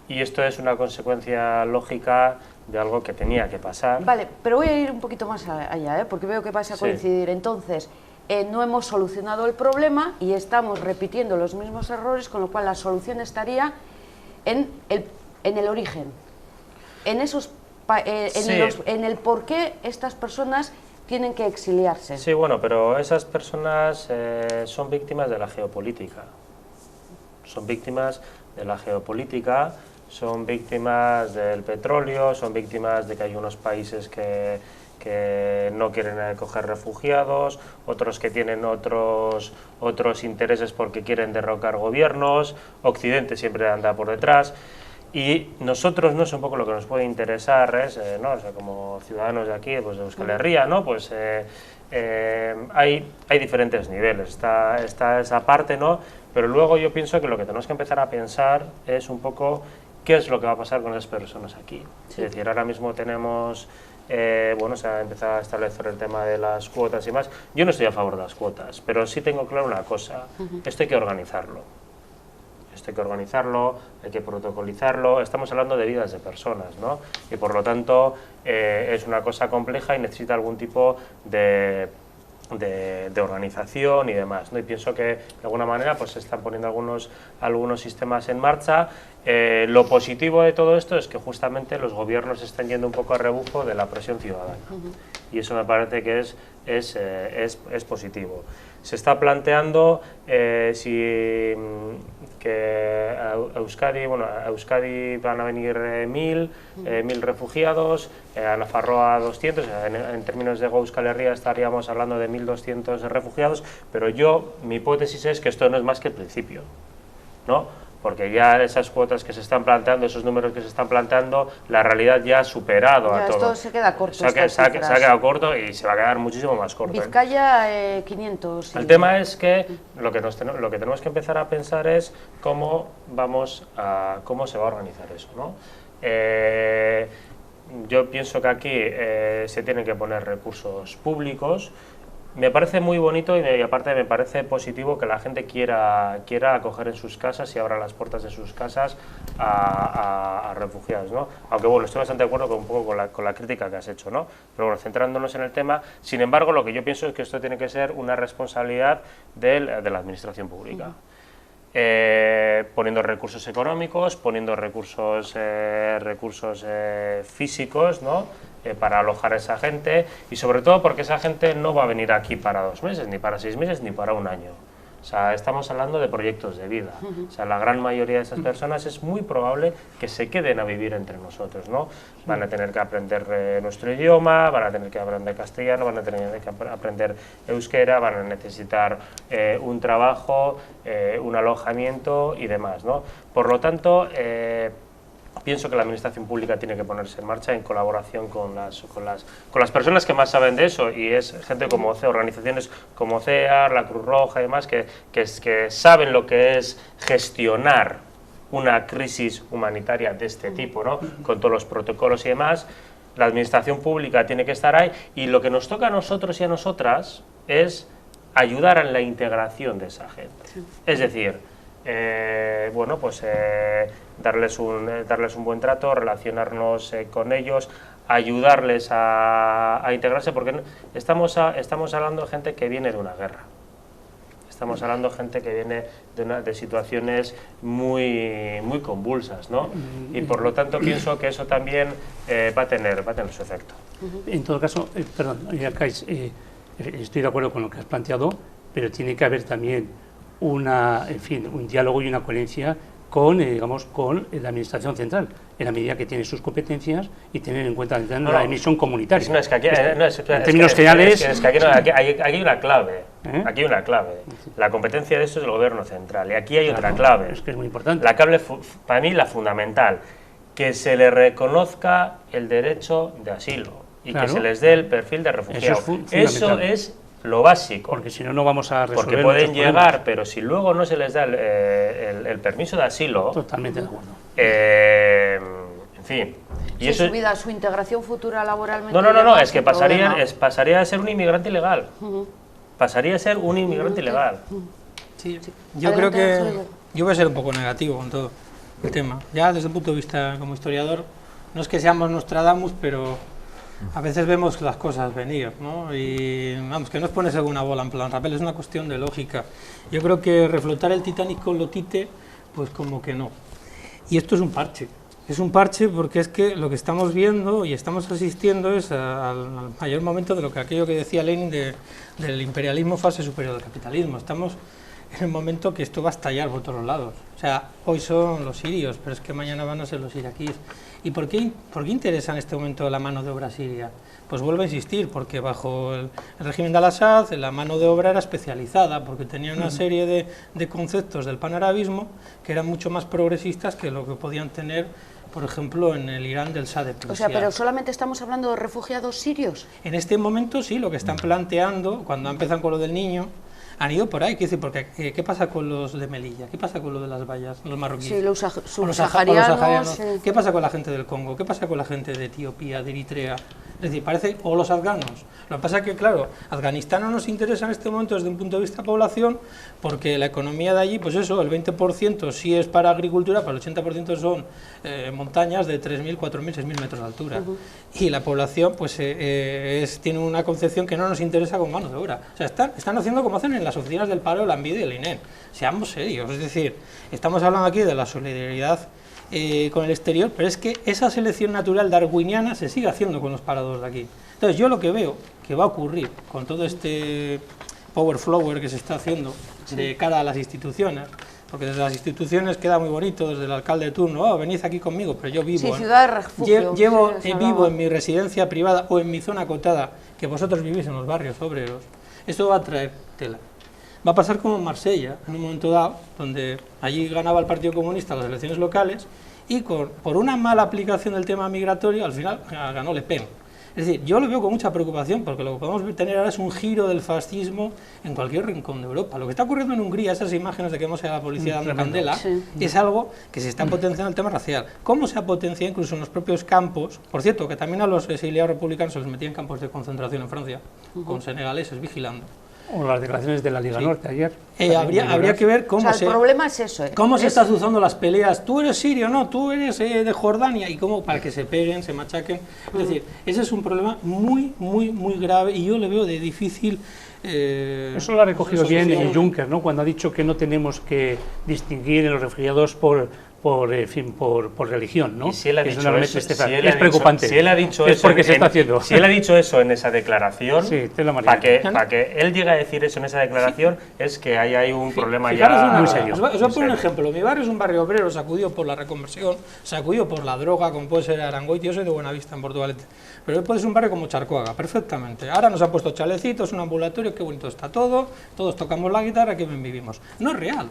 y esto es una consecuencia lógica de algo que tenía que pasar. Vale, pero voy a ir un poquito más allá, porque veo que vais a Sí. coincidir. Entonces, no hemos solucionado el problema y estamos repitiendo los mismos errores, con lo cual la solución estaría en el origen, en esos Sí. en el por qué estas personas tienen que exiliarse. Sí, bueno, pero esas personas son víctimas de la geopolítica. Son víctimas de la geopolítica, son víctimas del petróleo, son víctimas de que hay unos países que no quieren acoger refugiados, otros que tienen otros intereses porque quieren derrocar gobiernos, Occidente siempre anda por detrás. Y nosotros, no es un poco lo que nos puede interesar, es, ¿no? O sea, como ciudadanos de aquí, pues de Euskal Herria, ¿no? Pues hay diferentes niveles, está esa parte, ¿no? Pero luego yo pienso que lo que tenemos que empezar a pensar es un poco qué es lo que va a pasar con esas personas aquí. Sí. Es decir, ahora mismo tenemos, bueno, se ha empezado a establecer el tema de las cuotas y más. Yo no estoy a favor de las cuotas, pero sí tengo claro una cosa, esto hay que organizarlo. Esto hay que organizarlo, hay que protocolizarlo, estamos hablando de vidas de personas, ¿no? Y por lo tanto es una cosa compleja y necesita algún tipo de organización y demás, ¿no? Y pienso que de alguna manera pues se están poniendo algunos sistemas en marcha. Lo positivo de todo esto es que justamente los gobiernos están yendo un poco a rebufo de la presión ciudadana y eso me parece que es positivo. Se está planteando que a Euskadi van a venir 1.000 refugiados, a Nafarroa 200, en términos de Euskal Herria estaríamos hablando de 1.200 refugiados, pero mi hipótesis es que esto no es más que el principio, ¿no? Porque ya esas cuotas que se están planteando, esos números que se están planteando, la realidad ya ha superado Ya, a todo. esto se queda corto. Se ha quedado corto y se va a quedar muchísimo más corto. Vizcaya, 500. Sí. El tema es que lo que tenemos que empezar a pensar es cómo se va a organizar eso, ¿no? Yo pienso que aquí se tienen que poner recursos públicos. Me parece muy bonito y aparte me parece positivo que la gente quiera acoger en sus casas y abra las puertas de sus casas a refugiados, ¿no? Aunque bueno, estoy bastante de acuerdo con la crítica que has hecho, ¿no? Pero bueno, centrándonos en el tema, sin embargo, lo que yo pienso es que esto tiene que ser una responsabilidad de la administración pública. Poniendo recursos económicos, poniendo recursos físicos, ¿no? Para alojar a esa gente y sobre todo porque esa gente no va a venir aquí para 2 meses, ni para 6 meses, ni para 1 año. O sea, estamos hablando de proyectos de vida. O sea, la gran mayoría de esas personas es muy probable que se queden a vivir entre nosotros, ¿no? Van a tener que aprender nuestro idioma, van a tener que aprender castellano, van a tener que aprender euskera, van a necesitar un trabajo, un alojamiento y demás, ¿no? Por lo tanto, pienso que la administración pública tiene que ponerse en marcha en colaboración con las personas que más saben de eso, y es gente como organizaciones como CEAR, la Cruz Roja y demás, que saben lo que es gestionar una crisis humanitaria de este tipo, ¿no? Con todos los protocolos y demás. La administración pública tiene que estar ahí, y lo que nos toca a nosotros y a nosotras es ayudar en la integración de esa gente. Es decir, bueno, pues darles un buen trato, relacionarnos con ellos, ayudarles a integrarse, porque estamos hablando de gente que viene de una guerra. Estamos hablando de gente que viene de situaciones muy convulsas, ¿no? Y por lo tanto pienso que eso también va a tener su efecto. En todo caso, perdón, Arcaiz, estoy de acuerdo con lo que has planteado, pero tiene que haber también un diálogo y una coherencia con la Administración Central, en la medida que tiene sus competencias y tener en cuenta la emisión comunitaria. No, es que aquí, en términos generales... Es que aquí hay una clave. Aquí hay una clave. La competencia de esto es del Gobierno Central, y aquí hay otra clave. Es que es muy importante. La clave, para mí, la fundamental. que se les reconozca el derecho de asilo y Claro. que se les dé el perfil de refugiado. Eso es lo básico. Porque si no, no vamos a resolver. Porque pueden muchos llegar, problemas. pero si luego no se les da el permiso de asilo, Totalmente de acuerdo. en fin. Y Sí, eso, su integración futura laboralmente. no, es que sin problema. pasaría a ser un inmigrante ilegal. Pasaría a ser un inmigrante ilegal. Sí, yo creo Adelante, que Alfredo. yo voy a ser un poco negativo con todo el tema. Ya desde el punto de vista como historiador, no es que seamos Nostradamus, pero a veces vemos las cosas venir, ¿no? Y vamos, que no es ponerse una bola en plan rapel, es una cuestión de lógica. Yo creo que reflotar el Titanic con Lotite, pues como que no. Y esto es un parche. Es un parche porque es que lo que estamos viendo y estamos asistiendo es al mayor momento de lo que aquello que decía Lenin del imperialismo fase superior del capitalismo. Estamos en el momento que esto va a estallar por todos lados. O sea, hoy son los sirios, pero es que mañana van a ser los iraquíes. ¿Y por qué interesa en este momento la mano de obra siria? Pues vuelvo a insistir, porque bajo el régimen de Al-Assad la mano de obra era especializada, porque tenía una serie de conceptos del panarabismo que eran mucho más progresistas que lo que podían tener, por ejemplo, en el Irán del Shah de Persia. O sea, pero solamente estamos hablando de refugiados sirios. En este momento sí, lo que están planteando, cuando empiezan con lo del niño, han ido por ahí, quiero decir, porque ¿qué pasa con los de Melilla? ¿Qué pasa con lo de las vallas, los marroquíes? Sí, los O los subsaharianos. sí. ¿Qué pasa con la gente del Congo? ¿Qué pasa con la gente de Etiopía, de Eritrea? Es decir, parece, o los afganos. Lo que pasa es que, claro, Afganistán no nos interesa en este momento desde un punto de vista población, porque la economía de allí, pues eso, el 20% sí es para agricultura, pero el 80% son montañas de 3.000, 4.000, 6.000 metros de altura. Y la población, pues tiene una concepción que no nos interesa con mano de obra. O sea, están haciendo como hacen en las oficinas del paro, la ANVID y el INEN. Seamos serios, es decir, estamos hablando aquí de la solidaridad con el exterior, pero es que esa selección natural darwiniana se sigue haciendo con los parados de aquí. Entonces yo lo que veo que va a ocurrir con todo este power flower que se está haciendo de cara a las instituciones, porque desde las instituciones queda muy bonito, desde el alcalde de turno, oh, venid aquí conmigo, pero yo vivo, Sí, ciudad de refugio. vivo en mi residencia privada o en mi zona acotada, que vosotros vivís en los barrios obreros. Esto va a traer tela. Va a pasar como en Marsella, en un momento dado, donde allí ganaba el Partido Comunista las elecciones locales y por una mala aplicación del tema migratorio, al final ganó Le Pen. Es decir, yo lo veo con mucha preocupación porque lo que podemos tener ahora es un giro del fascismo en cualquier rincón de Europa. Lo que está ocurriendo en Hungría, esas imágenes de que vemos a la policía dando candela, sí. es algo que se está potenciando el tema racial. ¿Cómo se ha potenciado incluso en los propios campos? Por cierto, que también a los exiliados republicanos se les metía en campos de concentración en Francia, con senegaleses vigilando. O las declaraciones de la Liga Norte ayer. Habría que ver O cómo sea, el problema es eso. ¿Cómo se está azuzando las peleas? Tú eres sirio, no, tú eres de Jordania, y cómo para que se peguen, se machaquen. Es decir, ese es un problema muy, muy, muy grave y yo le veo de difícil. Eso lo ha recogido bien solución. Juncker, ¿no? Cuando ha dicho que no tenemos que distinguir en los refugiados por religión, ¿no? Y si él ha dicho eso, es preocupante. Si él ha dicho es eso, porque se está haciendo. Si él ha dicho eso en esa declaración, Sí, te lo para que él llegue a decir eso en esa declaración, es que ahí hay un problema Fijaros ya una muy cosa, serio. Os voy a poner un ejemplo. Mi barrio es un barrio obrero, sacudido por la reconversión, sacudido por la droga, como puede ser Arangoiti. Yo soy de Buenavista, en Portugalete. Pero puede ser un barrio como Charcoaga, perfectamente. Ahora nos han puesto chalecitos, un ambulatorio, qué bonito está todo, todos tocamos la guitarra, qué bien vivimos. No es real.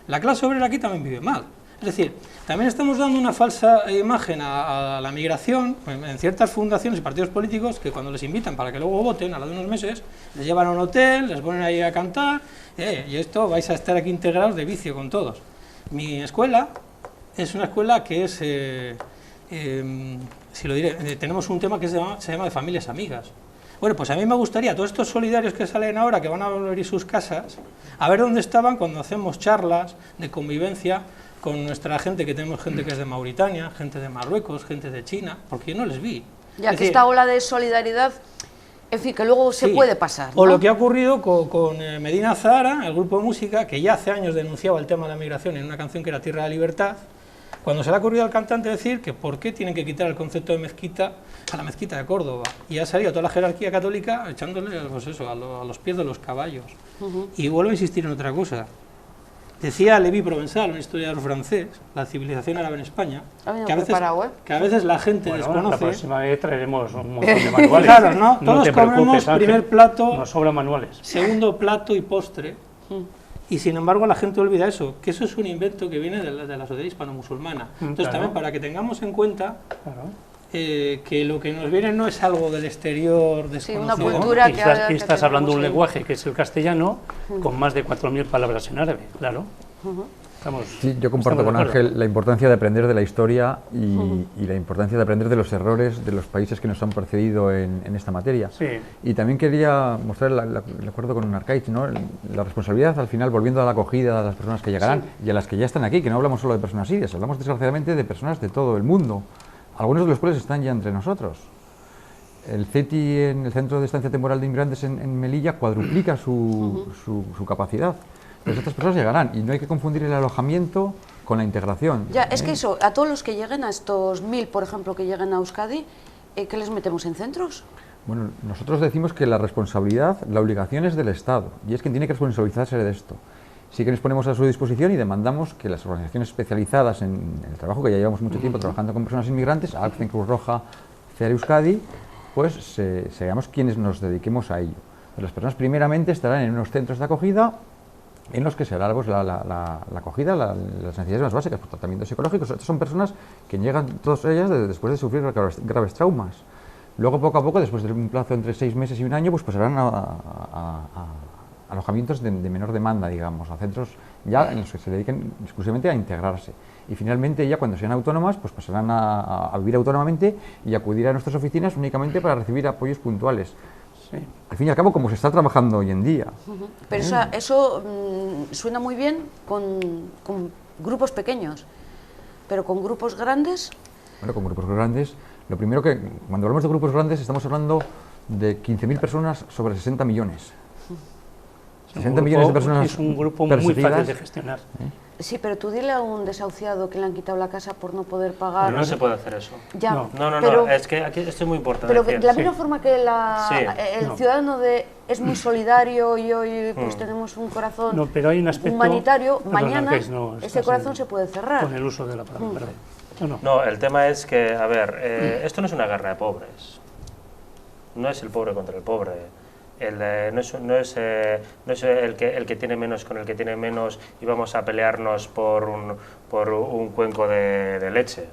La clase obrera aquí también vive mal. Es decir, también estamos dando una falsa imagen a la migración en ciertas fundaciones y partidos políticos que cuando les invitan para que luego voten a la de unos meses, les llevan a un hotel, les ponen ahí a cantar, y esto vais a estar aquí integrados de vicio con todos. Mi escuela es una escuela que es, si lo diré, tenemos un tema que se llama de familias amigas. Bueno, pues a mí me gustaría, todos estos solidarios que salen ahora, que van a abrir sus casas, a ver dónde estaban cuando hacemos charlas de convivencia con nuestra gente, que tenemos gente que es de Mauritania, gente de Marruecos, gente de China, porque yo no les vi. Ya Es que decir, esta ola de solidaridad, en fin, que luego se sí. puede pasar, ¿no? O lo que ha ocurrido con Medina Zahara, el grupo de música, que ya hace años denunciaba el tema de la migración en una canción que era Tierra de Libertad, cuando se le ha ocurrido al cantante decir que por qué tienen que quitar el concepto de mezquita a la mezquita de Córdoba, y ha salido toda la jerarquía católica echándole pues eso, a los pies de los caballos. Y vuelvo a insistir en otra cosa. Decía Levi Provençal, un historiador francés, la civilización árabe en España, que a veces la gente desconoce. La próxima vez traeremos un montón de manuales. Claro, ¿no? Todos te comemos preocupes, Ángel, primer plato, nos sobran manuales. segundo plato y postre. Y sin embargo la gente olvida eso, que eso es un invento que viene de la sociedad hispano-musulmana. Entonces claro. también para que tengamos en cuenta Claro. que lo que nos viene no es algo del exterior Sí, desconocido. una cultura Y que estás, ahora que estás hablando un tenemos ahí. lenguaje que es el castellano, con más de 4.000 palabras en árabe, claro. Estamos, Sí, yo comparto estamos con de acuerdo. Ángel la importancia de aprender de la historia y la importancia de aprender de los errores de los países que nos han precedido en esta materia. Sí. Y también quería mostrar el acuerdo con Arcaiz, ¿no? La responsabilidad al final, volviendo a la acogida de las personas que llegarán y a las que ya están aquí, que no hablamos solo de personas sirias, hablamos desgraciadamente de personas de todo el mundo, algunos de los cuales están ya entre nosotros. El CETI, en el Centro de Estancia Temporal de Inmigrantes en Melilla, cuadruplica su capacidad. Pues estas personas llegarán y no hay que confundir el alojamiento con la integración. Ya, es que eso, a todos los que lleguen, a estos 1000, por ejemplo, que lleguen a Euskadi, ¿qué les metemos en centros? Bueno, nosotros decimos que la responsabilidad, la obligación es del Estado y es quien tiene que responsabilizarse de esto. Sí que nos ponemos a su disposición y demandamos que las organizaciones especializadas en el trabajo, que ya llevamos mucho tiempo trabajando con personas inmigrantes, ACCEN, Cruz Roja, CEAR Euskadi, pues seamos quienes nos dediquemos a ello. Pues las personas primeramente estarán en unos centros de acogida en los que se hará pues, la acogida, las necesidades más básicas, pues, tratamientos psicológicos. Estas son personas que llegan todas ellas después de sufrir graves traumas. Luego, poco a poco, después de un plazo entre 6 meses y un año, pues pasarán a alojamientos de menor demanda, digamos, a centros ya en los que se dediquen exclusivamente a integrarse. Y finalmente, ya cuando sean autónomas, pues pasarán a vivir autónomamente y acudir a nuestras oficinas únicamente para recibir apoyos puntuales. Sí. Al fin y al cabo, como se está trabajando hoy en día. Pero eso suena muy bien con grupos pequeños, pero con grupos grandes. Bueno, con grupos grandes, lo primero que, cuando hablamos de grupos grandes, estamos hablando de 15.000 personas sobre 60 millones. 60 millones de personas es un grupo muy perseguidas. fácil de gestionar. Sí, pero tú dile a un desahuciado que le han quitado la casa por no poder pagar. Pero no se puede hacer eso. Ya, No. No, pero, es que aquí esto es muy importante. pero de decir. la misma forma que Sí. el No. ciudadano es muy solidario y hoy pues tenemos un corazón No, pero hay un aspecto humanitario, perdón, mañana Arcaiz, no, ese estás corazón se puede cerrar. con el uso de la palabra, perdón. No. No, el tema es que, a ver, esto no es una guerra de pobres. No es el pobre contra el pobre. No es el que tiene menos con el que tiene menos y vamos a pelearnos por un cuenco de leche,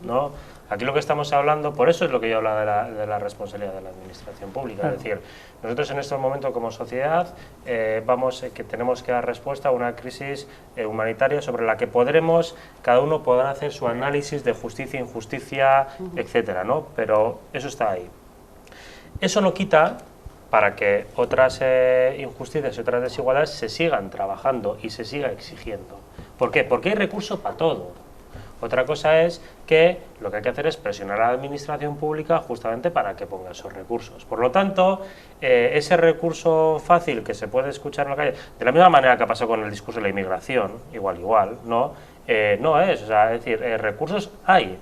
¿no? Aquí lo que estamos hablando, por eso es lo que yo hablaba de la responsabilidad de la administración pública, Claro. es decir, nosotros en este momento como sociedad que tenemos que dar respuesta a una crisis humanitaria sobre la que cada uno podrá hacer su análisis de justicia, injusticia, etcétera, ¿no? Pero eso está ahí. Eso no quita para que otras injusticias y otras desigualdades se sigan trabajando y se siga exigiendo. ¿Por qué? Porque hay recursos para todo. Otra cosa es que lo que hay que hacer es presionar a la administración pública justamente para que ponga esos recursos. Por lo tanto, ese recurso fácil que se puede escuchar en la calle, de la misma manera que ha pasado con el discurso de la inmigración, igual, ¿no? No es, o sea, es decir, recursos hay.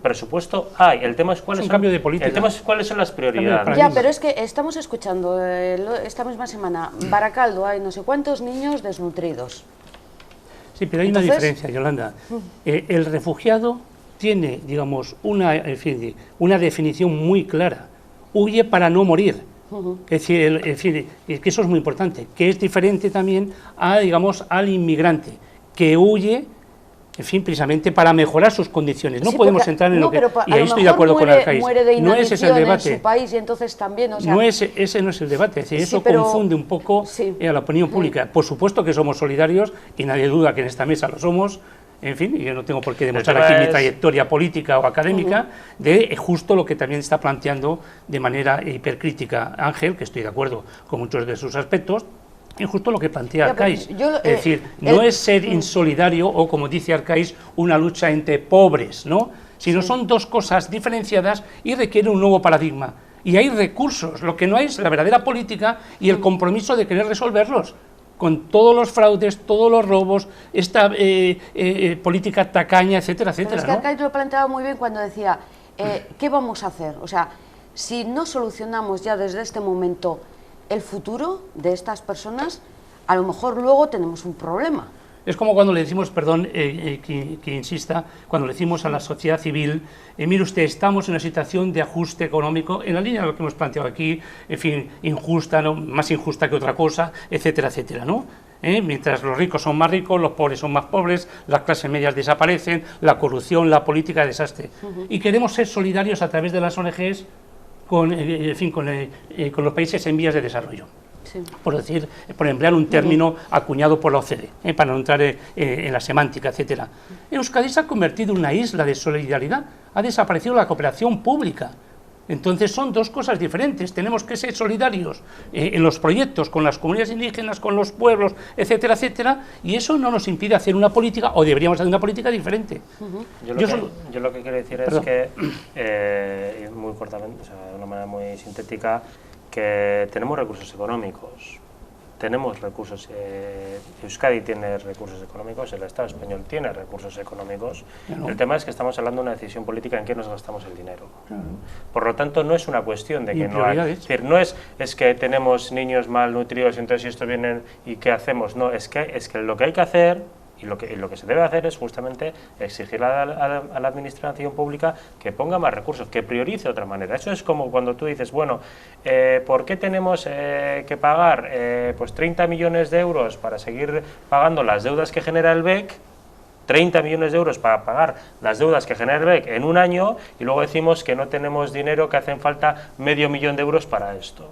Presupuesto hay, el tema es cuáles un cambio de política. El tema es cuáles son las prioridades. Ya, pero es que estamos escuchando esta misma semana, Baracaldo hay no sé cuántos niños desnutridos. Sí, pero hay Entonces, una diferencia, Yolanda. El refugiado tiene, digamos, una definición muy clara. Huye para no morir. Es decir, que eso es muy importante, que es diferente también a, digamos, al inmigrante, que huye, en fin, precisamente para mejorar sus condiciones. No Sí, podemos porque- entrar en no, lo que... pero Y ahí estoy de acuerdo con Arcaiz. muere de No ese es el inanición en debate. su país y entonces también, o sea, Ese no es el debate, es decir, Sí, eso pero- confunde un poco sí. a la opinión pública. Por supuesto que somos solidarios y nadie duda que en esta mesa lo somos, en fin, y yo no tengo por qué demostrar tema aquí mi es- trayectoria política o académica, de justo lo que también está planteando de manera hipercrítica Ángel, que estoy de acuerdo con muchos de sus aspectos, y justo lo que plantea Ya, pero Arcaiz. yo, Es decir, no es ser insolidario o, como dice Arcaiz, una lucha entre pobres, ¿no? Sino son dos cosas diferenciadas y requiere un nuevo paradigma. Y hay recursos, lo que no hay es la verdadera política y el compromiso de querer resolverlos, con todos los fraudes, todos los robos, esta política tacaña, etcétera, pero etcétera, es que ¿no? Arcaiz lo planteaba muy bien cuando decía, ¿qué vamos a hacer? O sea, si no solucionamos ya desde este momento el futuro de estas personas, a lo mejor luego tenemos un problema. Es como cuando le decimos, perdón, que insista, cuando le decimos a la sociedad civil, mire usted, estamos en una situación de ajuste económico, en la línea de lo que hemos planteado aquí, en fin, injusta, ¿no? Más injusta que otra cosa, etcétera, etcétera, ¿no? Mientras los ricos son más ricos, los pobres son más pobres, las clases medias desaparecen, la corrupción, la política, el desastre. Y queremos ser solidarios a través de las ONGs con los países en vías de desarrollo. Sí. Por emplear un término acuñado por la OCDE, para no entrar en la semántica, etcétera. Euskadi se ha convertido en una isla de solidaridad, ha desaparecido la cooperación pública. Entonces son dos cosas diferentes, tenemos que ser solidarios en los proyectos con las comunidades indígenas, con los pueblos, etcétera, etcétera, y eso no nos impide hacer una política, o deberíamos hacer una política diferente. Yo lo que quiero decir es que, muy cortamente, o sea, de una manera muy sintética, que tenemos recursos económicos. Tenemos recursos, Euskadi tiene recursos económicos, el Estado español tiene recursos económicos. Claro. El tema es que estamos hablando de una decisión política en qué nos gastamos el dinero. Claro. Por lo tanto, no es una cuestión de que no hay. Es decir, no es que tenemos niños malnutridos y entonces estos vienen y ¿qué hacemos? No, es que lo que hay que hacer y lo que se debe hacer es justamente exigir a la administración pública que ponga más recursos, que priorice de otra manera. Eso es como cuando tú dices, bueno, ¿por qué tenemos que pagar pues 30 millones de euros para seguir pagando las deudas que genera el BEC? 30 millones de euros para pagar las deudas que genera el BEC en un año y luego decimos que no tenemos dinero, que hacen falta medio millón de euros para esto.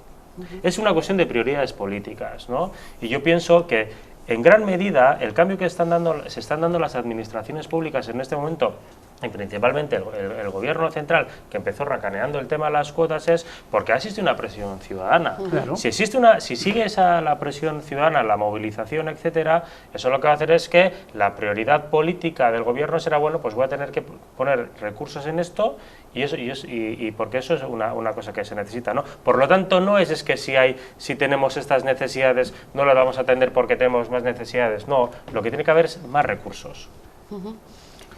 Es una cuestión de prioridades políticas, ¿no? Y yo pienso que en gran medida, el cambio que se están dando las administraciones públicas en este momento, y principalmente el gobierno central, que empezó racaneando el tema de las cuotas, es porque existe una presión ciudadana. Claro. Si sigue la presión ciudadana, la movilización, etcétera, eso lo que va a hacer es que la prioridad política del gobierno será, bueno, pues voy a tener que poner recursos en esto, y porque eso es una cosa que se necesita, ¿no? Por lo tanto, no es que si tenemos estas necesidades no las vamos a atender porque tenemos más necesidades, no, lo que tiene que haber es más recursos.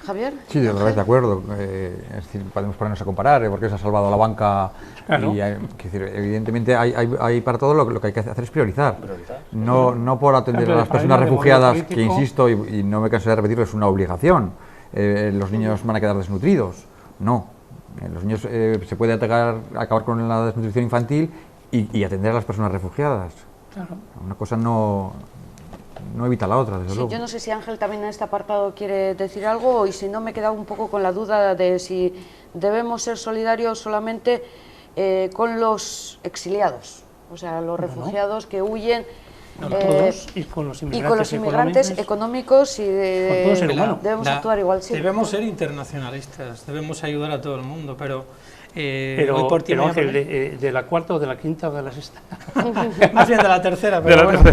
Javier. Sí, de verdad, de acuerdo. Es decir, podemos ponernos a comparar porque se ha salvado la banca. Claro. Y evidentemente hay para todo lo que hay que hacer es priorizar. No por atender a las personas refugiadas, que insisto, y no me cansaré de repetirlo, es una obligación. Los niños van a quedar desnutridos. No. Los niños se puede acabar con la desnutrición infantil y atender a las personas refugiadas. Claro. Una cosa no evita la otra, desde luego. Yo no sé si Ángel también en este apartado quiere decir algo, y si no me he quedado un poco con la duda de si debemos ser solidarios solamente con los exiliados, o sea, los refugiados que huyen. Todos, y con los inmigrantes económicos debemos actuar igual. Sí. Debemos ser internacionalistas, debemos ayudar a todo el mundo, pero Ángel, ¿de la cuarta o de la quinta o de la sexta? Más bien de la tercera, pero bueno.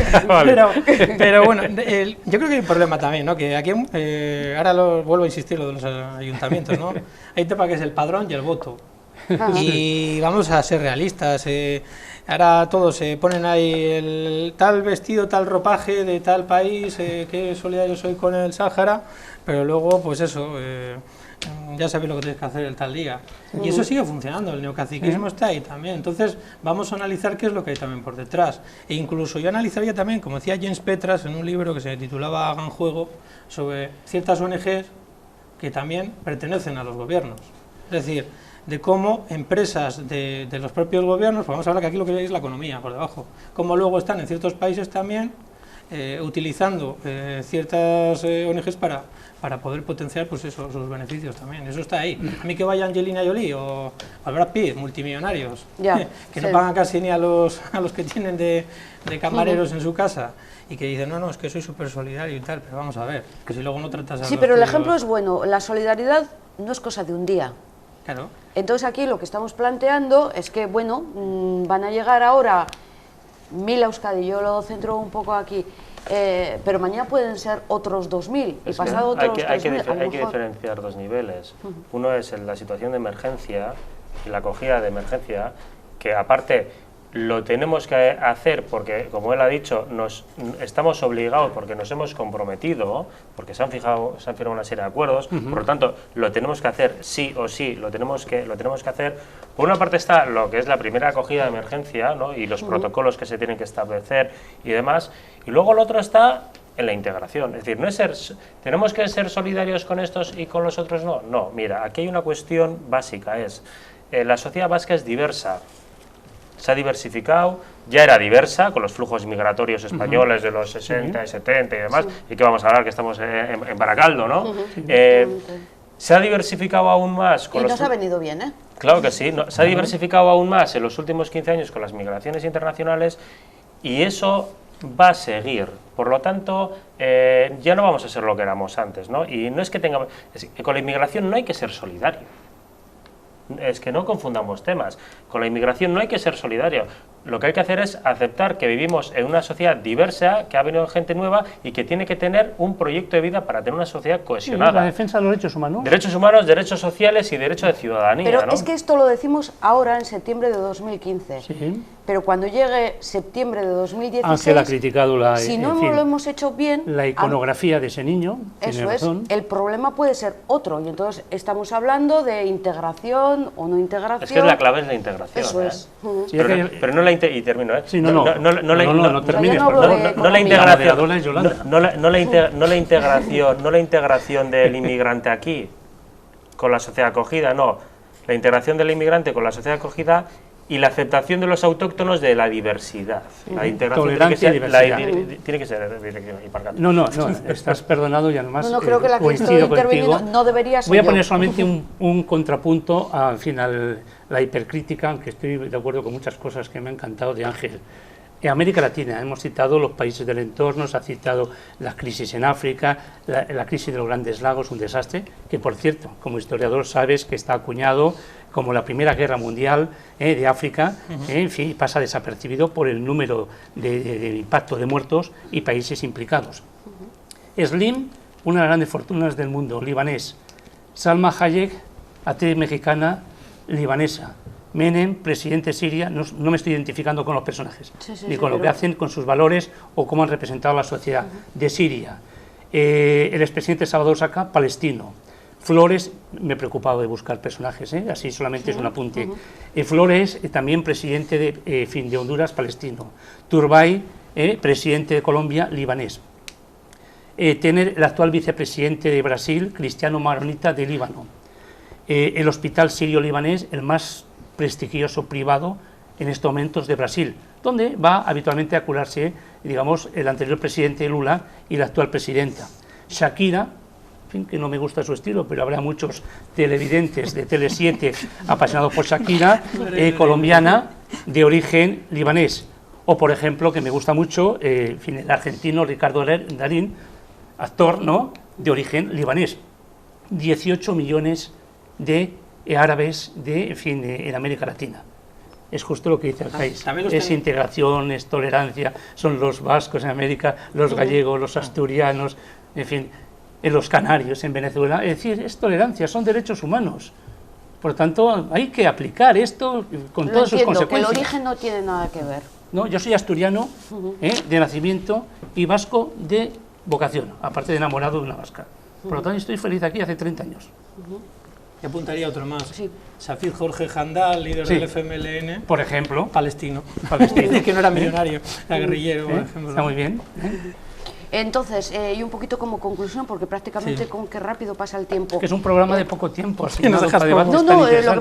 Pero bueno, yo creo que hay un problema también, ¿no? Que aquí, ahora vuelvo a insistir lo de los ayuntamientos, ¿no? Hay un tema que es el padrón y el voto. Y vamos a ser realistas. Ahora todos se ponen ahí el tal vestido, tal ropaje de tal país, que solidario soy con el Sáhara, pero luego, pues eso, ya sabéis lo que tenéis que hacer el tal día. Y eso sigue funcionando, el neocaciquismo está ahí también. Entonces vamos a analizar qué es lo que hay también por detrás. E incluso yo analizaría también, como decía Jens Petras en un libro que se titulaba Hagan Juego, sobre ciertas ONGs que también pertenecen a los gobiernos. Es decir, de cómo empresas de los propios gobiernos, pues vamos a hablar que aquí lo que hay es la economía por debajo, cómo luego están en ciertos países también utilizando ciertas ONGs para poder potenciar pues eso, sus beneficios también. Eso está ahí. A mí que vaya Angelina Jolie o Brad Pitt, multimillonarios, que no pagan casi ni a los que tienen de camareros en su casa, y que dicen, no, es que soy súper solidario y tal, pero vamos a ver, que si luego no tratas a... Sí, pero el ejemplo es bueno, la solidaridad no es cosa de un día. Claro. Entonces aquí lo que estamos planteando es que, bueno, van a llegar ahora 1000 a Euskadi, yo lo centro un poco aquí, pero mañana pueden ser otros 2000 y pasado otros 3000. Hay que diferenciar dos niveles. Uno es la situación de emergencia y la acogida de emergencia, que aparte lo tenemos que hacer porque, como él ha dicho, estamos obligados porque nos hemos comprometido, porque se han firmado una serie de acuerdos, por lo tanto, lo tenemos que hacer sí o sí, lo tenemos que hacer. Por una parte está lo que es la primera acogida de emergencia, ¿no? Y los protocolos que se tienen que establecer y demás, y luego lo otro está en la integración, es decir, tenemos que ser solidarios con estos y con los otros no, mira, aquí hay una cuestión básica, la sociedad vasca es diversa. se ha diversificado, ya era diversa, con los flujos migratorios españoles de los 60 y 70 y demás, y que vamos a hablar que estamos en Baracaldo, ¿no? Se ha diversificado aún más. Y nos ha venido bien, ¿eh? Claro que sí, se ha diversificado aún más en los últimos 15 años con las migraciones internacionales, y eso va a seguir. Por lo tanto, ya no vamos a ser lo que éramos antes, ¿no? Y no es que tengamos... con la inmigración no hay que ser solidario. Es que no confundamos temas. Con la inmigración no hay que ser solidario. Lo que hay que hacer es aceptar que vivimos en una sociedad diversa, que ha venido gente nueva y que tiene que tener un proyecto de vida para tener una sociedad cohesionada. Sí, la defensa de los derechos humanos. Derechos humanos, derechos sociales y derecho de ciudadanía. Pero ¿no? es que esto lo decimos ahora en septiembre de 2015. Sí. Pero cuando llegue septiembre de 2016, Ángel ha criticado la, si no lo hemos hecho bien, la iconografía de ese niño. Eso es, el problema puede ser otro, y entonces estamos hablando de integración o no integración. Es que la clave es la integración. Eso es. Sí, pero no la integración, y termino, ¿eh? Sí, no termines. No la integración del inmigrante aquí con la sociedad acogida, no. La integración del inmigrante con la sociedad acogida y la aceptación de los autóctonos de la diversidad. La integración tiene que ser dirección y parcante. No, estás perdonado y además no creo que la que estoy interviniendo no debería ser. Voy a poner solamente un contrapunto al final, la hipercrítica, aunque estoy de acuerdo con muchas cosas que me han encantado de Ángel. En América Latina hemos citado los países del entorno, se ha citado la crisis en África, la crisis de los Grandes Lagos, un desastre, que por cierto, como historiador sabes que está acuñado como la Primera Guerra Mundial de África, en fin, pasa desapercibido por el número de impacto de muertos y países implicados. Slim, una de las grandes fortunas del mundo, libanés. Salma Hayek, actriz mexicana, libanesa. Menem, presidente de Siria, no me estoy identificando con los personajes, ni con lo que hacen, con sus valores o cómo han representado a la sociedad de Siria. El expresidente Salvador Saca, palestino. Flores, me he preocupado de buscar personajes, así solamente es un apunte. Flores, también presidente de Honduras, palestino. Turbay, presidente de Colombia, libanés. Tener el actual vicepresidente de Brasil, Cristiano Maronita, de Líbano. El hospital sirio-libanés, el más prestigioso privado en estos momentos de Brasil, donde va habitualmente a curarse, digamos, el anterior presidente Lula y la actual presidenta. Shakira, en fin, que no me gusta su estilo, pero habrá muchos televidentes de Tele7 apasionados por Shakira, colombiana, de origen libanés. O, por ejemplo, que me gusta mucho, el argentino Ricardo Darín, actor, ¿no?, de origen libanés. 18 millones de árabes en América Latina. Es justo lo que dice el país. Es integración, es tolerancia, son los vascos en América, los gallegos, los asturianos, en fin, los canarios en Venezuela. Es decir, es tolerancia, son derechos humanos. Por lo tanto, hay que aplicar esto con todas sus consecuencias. Que el origen no tiene nada que ver. No, yo soy asturiano de nacimiento y vasco de vocación, aparte de enamorado de una vasca. Por lo tanto, estoy feliz aquí hace 30 años. Y apuntaría otro más. Sí. Safir Jorge Jandal, líder del FMLN. Por ejemplo. Palestino. Que no era millonario, era guerrillero, por ejemplo. Está muy bien. Entonces, y un poquito como conclusión, porque prácticamente con qué rápido pasa el tiempo. Que es un programa de poco tiempo. Así lo que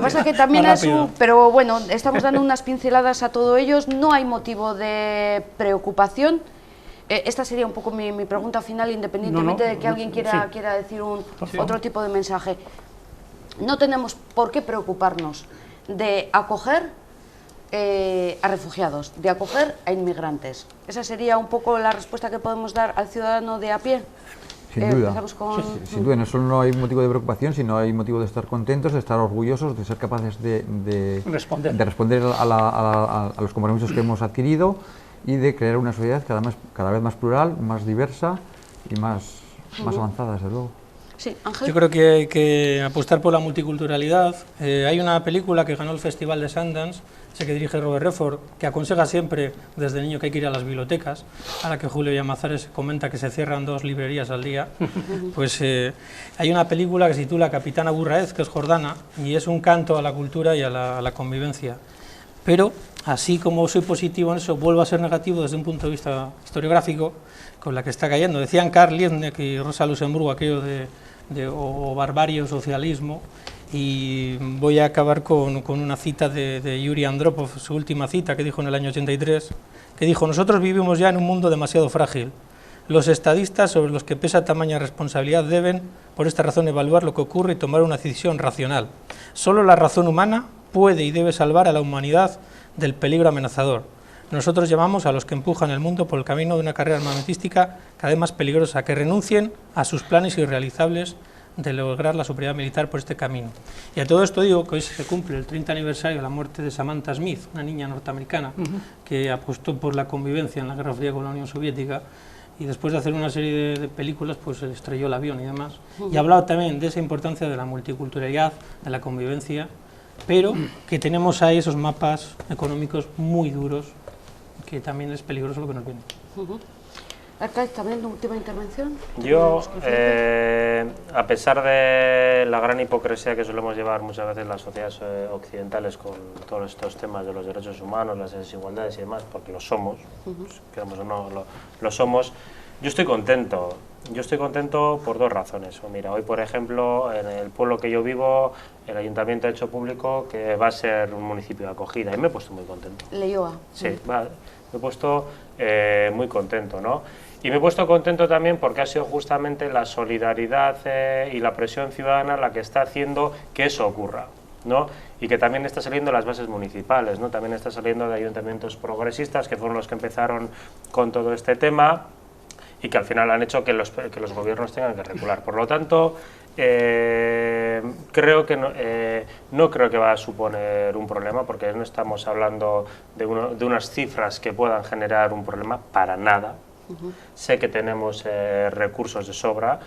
pasa es que también es pero bueno, estamos dando unas pinceladas a todo ello. No hay motivo de preocupación. Esta sería un poco mi pregunta final, independientemente de que alguien quiera decir otro tipo de mensaje. No tenemos por qué preocuparnos de acoger a refugiados, de acoger a inmigrantes. Esa sería un poco la respuesta que podemos dar al ciudadano de a pie. Sin duda, sin duda, no solo hay motivo de preocupación, sino hay motivo de estar contentos, de estar orgullosos, de ser capaces de responder a los compromisos que hemos adquirido y de crear una sociedad cada vez más plural, más diversa y más avanzada, desde luego. Sí, Ángel. Yo creo que hay que apostar por la multiculturalidad. Hay una película que ganó el Festival de Sundance, ese que dirige Robert Redford, que aconseja siempre desde niño que hay que ir a las bibliotecas, a la que Julio Llamazares comenta que se cierran 2 librerías al día. Pues hay una película que se titula Capitán Abu Raed, que es jordana, y es un canto a la cultura y a la convivencia. Pero, así como soy positivo en eso, vuelvo a ser negativo desde un punto de vista historiográfico, con la que está cayendo. Decían Karl Liebknecht y Rosa Luxemburgo aquello de o barbarie o socialismo, Y voy a acabar con una cita de Yuri Andropov, su última cita, que dijo en el año 83, que dijo: nosotros vivimos ya en un mundo demasiado frágil. Los estadistas sobre los que pesa tamaña responsabilidad deben, por esta razón, evaluar lo que ocurre y tomar una decisión racional. Solo la razón humana puede y debe salvar a la humanidad del peligro amenazador. Nosotros llamamos a los que empujan el mundo por el camino de una carrera armamentística cada vez más peligrosa, a que renuncien a sus planes irrealizables de lograr la superioridad militar por este camino. Y a todo esto digo que hoy se cumple el 30 aniversario de la muerte de Samantha Smith, una niña norteamericana que apostó por la convivencia en la Guerra Fría con la Unión Soviética, y después de hacer una serie de películas, pues se estrelló el avión y demás. Y hablaba también de esa importancia de la multiculturalidad, de la convivencia, pero que tenemos ahí esos mapas económicos muy duros, que también es peligroso lo que nos viene. Arcaiz, también la última intervención. Yo, a pesar de la gran hipocresía que solemos llevar muchas veces las sociedades occidentales con todos estos temas de los derechos humanos, las desigualdades y demás, porque lo somos, queramos o no, lo somos, yo estoy contento. Yo estoy contento por dos razones. Mira, hoy, por ejemplo, en el pueblo que yo vivo, el ayuntamiento ha hecho público que va a ser un municipio de acogida y me he puesto muy contento. Leioa. Sí, me he puesto muy contento, ¿no? Y me he puesto contento también porque ha sido justamente la solidaridad y la presión ciudadana la que está haciendo que eso ocurra, ¿no? Y que también está saliendo de las bases municipales, ¿no? También está saliendo de ayuntamientos progresistas, que fueron los que empezaron con todo este tema y que al final han hecho que los gobiernos tengan que recular. Por lo tanto, creo que no creo que va a suponer un problema, porque no estamos hablando de unas cifras que puedan generar un problema para nada. Sé que tenemos recursos de sobra.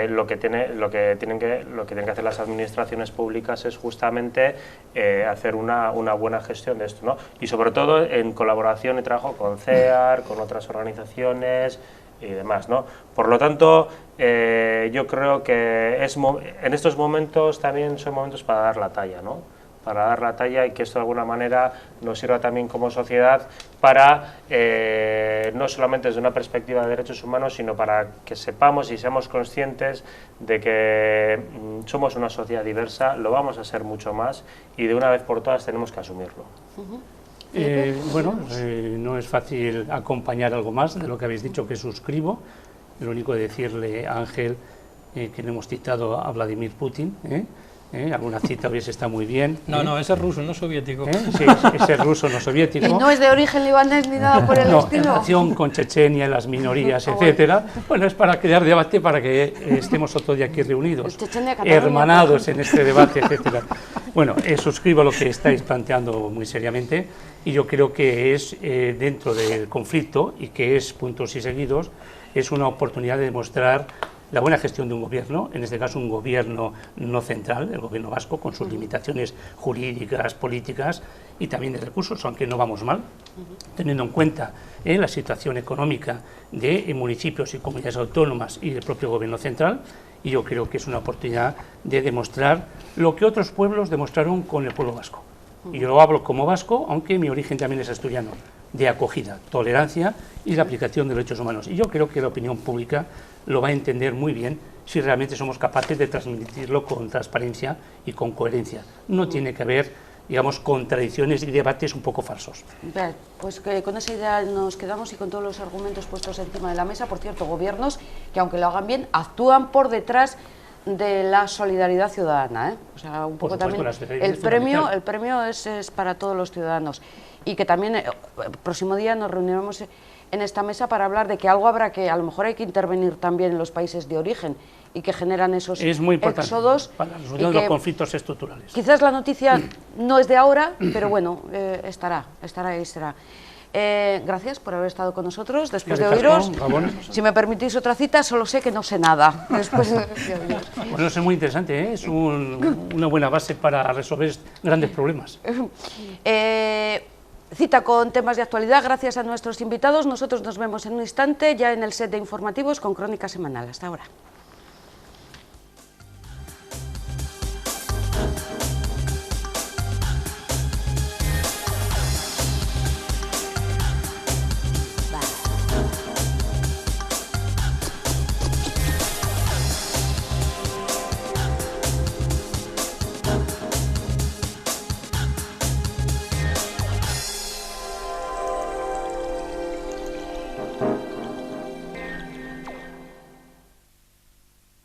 Lo que tienen que hacer las administraciones públicas es justamente hacer una buena gestión de esto, ¿no? Y sobre todo en colaboración y trabajo con CEAR, con otras organizaciones y demás, ¿no? Por lo tanto, yo creo que en estos momentos también son momentos para dar la talla, ¿no? Para dar la talla y que esto de alguna manera nos sirva también como sociedad para, no solamente desde una perspectiva de derechos humanos, sino para que sepamos y seamos conscientes de que somos una sociedad diversa, lo vamos a ser mucho más y de una vez por todas tenemos que asumirlo. No es fácil acompañar algo más de lo que habéis dicho, que suscribo. Lo único de decirle a Ángel que le hemos citado a Vladimir Putin, alguna cita hubiese estado muy bien. No, ese es ruso, no soviético. Sí, ese es ruso, no soviético. Y no es de origen libanés ni nada por el estilo. En relación con Chechenia, las minorías, etcétera. Bueno, es para crear debate, para que estemos otro día aquí reunidos, hermanados en este debate, etcétera. Bueno, suscribo lo que estáis planteando muy seriamente, y yo creo que es dentro del conflicto, y que es puntos y seguidos, es una oportunidad de demostrar la buena gestión de un gobierno, en este caso un gobierno no central, el gobierno vasco, con sus limitaciones jurídicas, políticas y también de recursos, aunque no vamos mal, teniendo en cuenta la situación económica de municipios y comunidades autónomas y del propio gobierno central, y yo creo que es una oportunidad de demostrar lo que otros pueblos demostraron con el pueblo vasco. Y yo lo hablo como vasco, aunque mi origen también es asturiano, de acogida, tolerancia y la aplicación de los derechos humanos. Y yo creo que la opinión pública lo va a entender muy bien si realmente somos capaces de transmitirlo con transparencia y con coherencia. No tiene que haber, digamos, contradicciones y debates un poco falsos. Bien, pues que con esa idea nos quedamos y con todos los argumentos puestos encima de la mesa. Por cierto, gobiernos que, aunque lo hagan bien, actúan por detrás de la solidaridad ciudadana, ¿eh? O sea, un poco también el premio es para todos los ciudadanos, y que también el próximo día nos reuniremos en esta mesa para hablar de que algo habrá que, a lo mejor hay que intervenir también en los países de origen y que generan esos éxodos. Es muy importante para la resolución de los conflictos estructurales. Quizás la noticia no es de ahora, pero bueno, estará y será. Gracias por haber estado con nosotros. Después de oíros, si me permitís otra cita, solo sé que no sé nada. Después de oíros. Bueno, eso es muy interesante, ¿eh? Es una buena base para resolver grandes problemas. Cita con temas de actualidad, gracias a nuestros invitados. Nosotros nos vemos en un instante ya en el set de informativos con Crónica Semanal. Hasta ahora.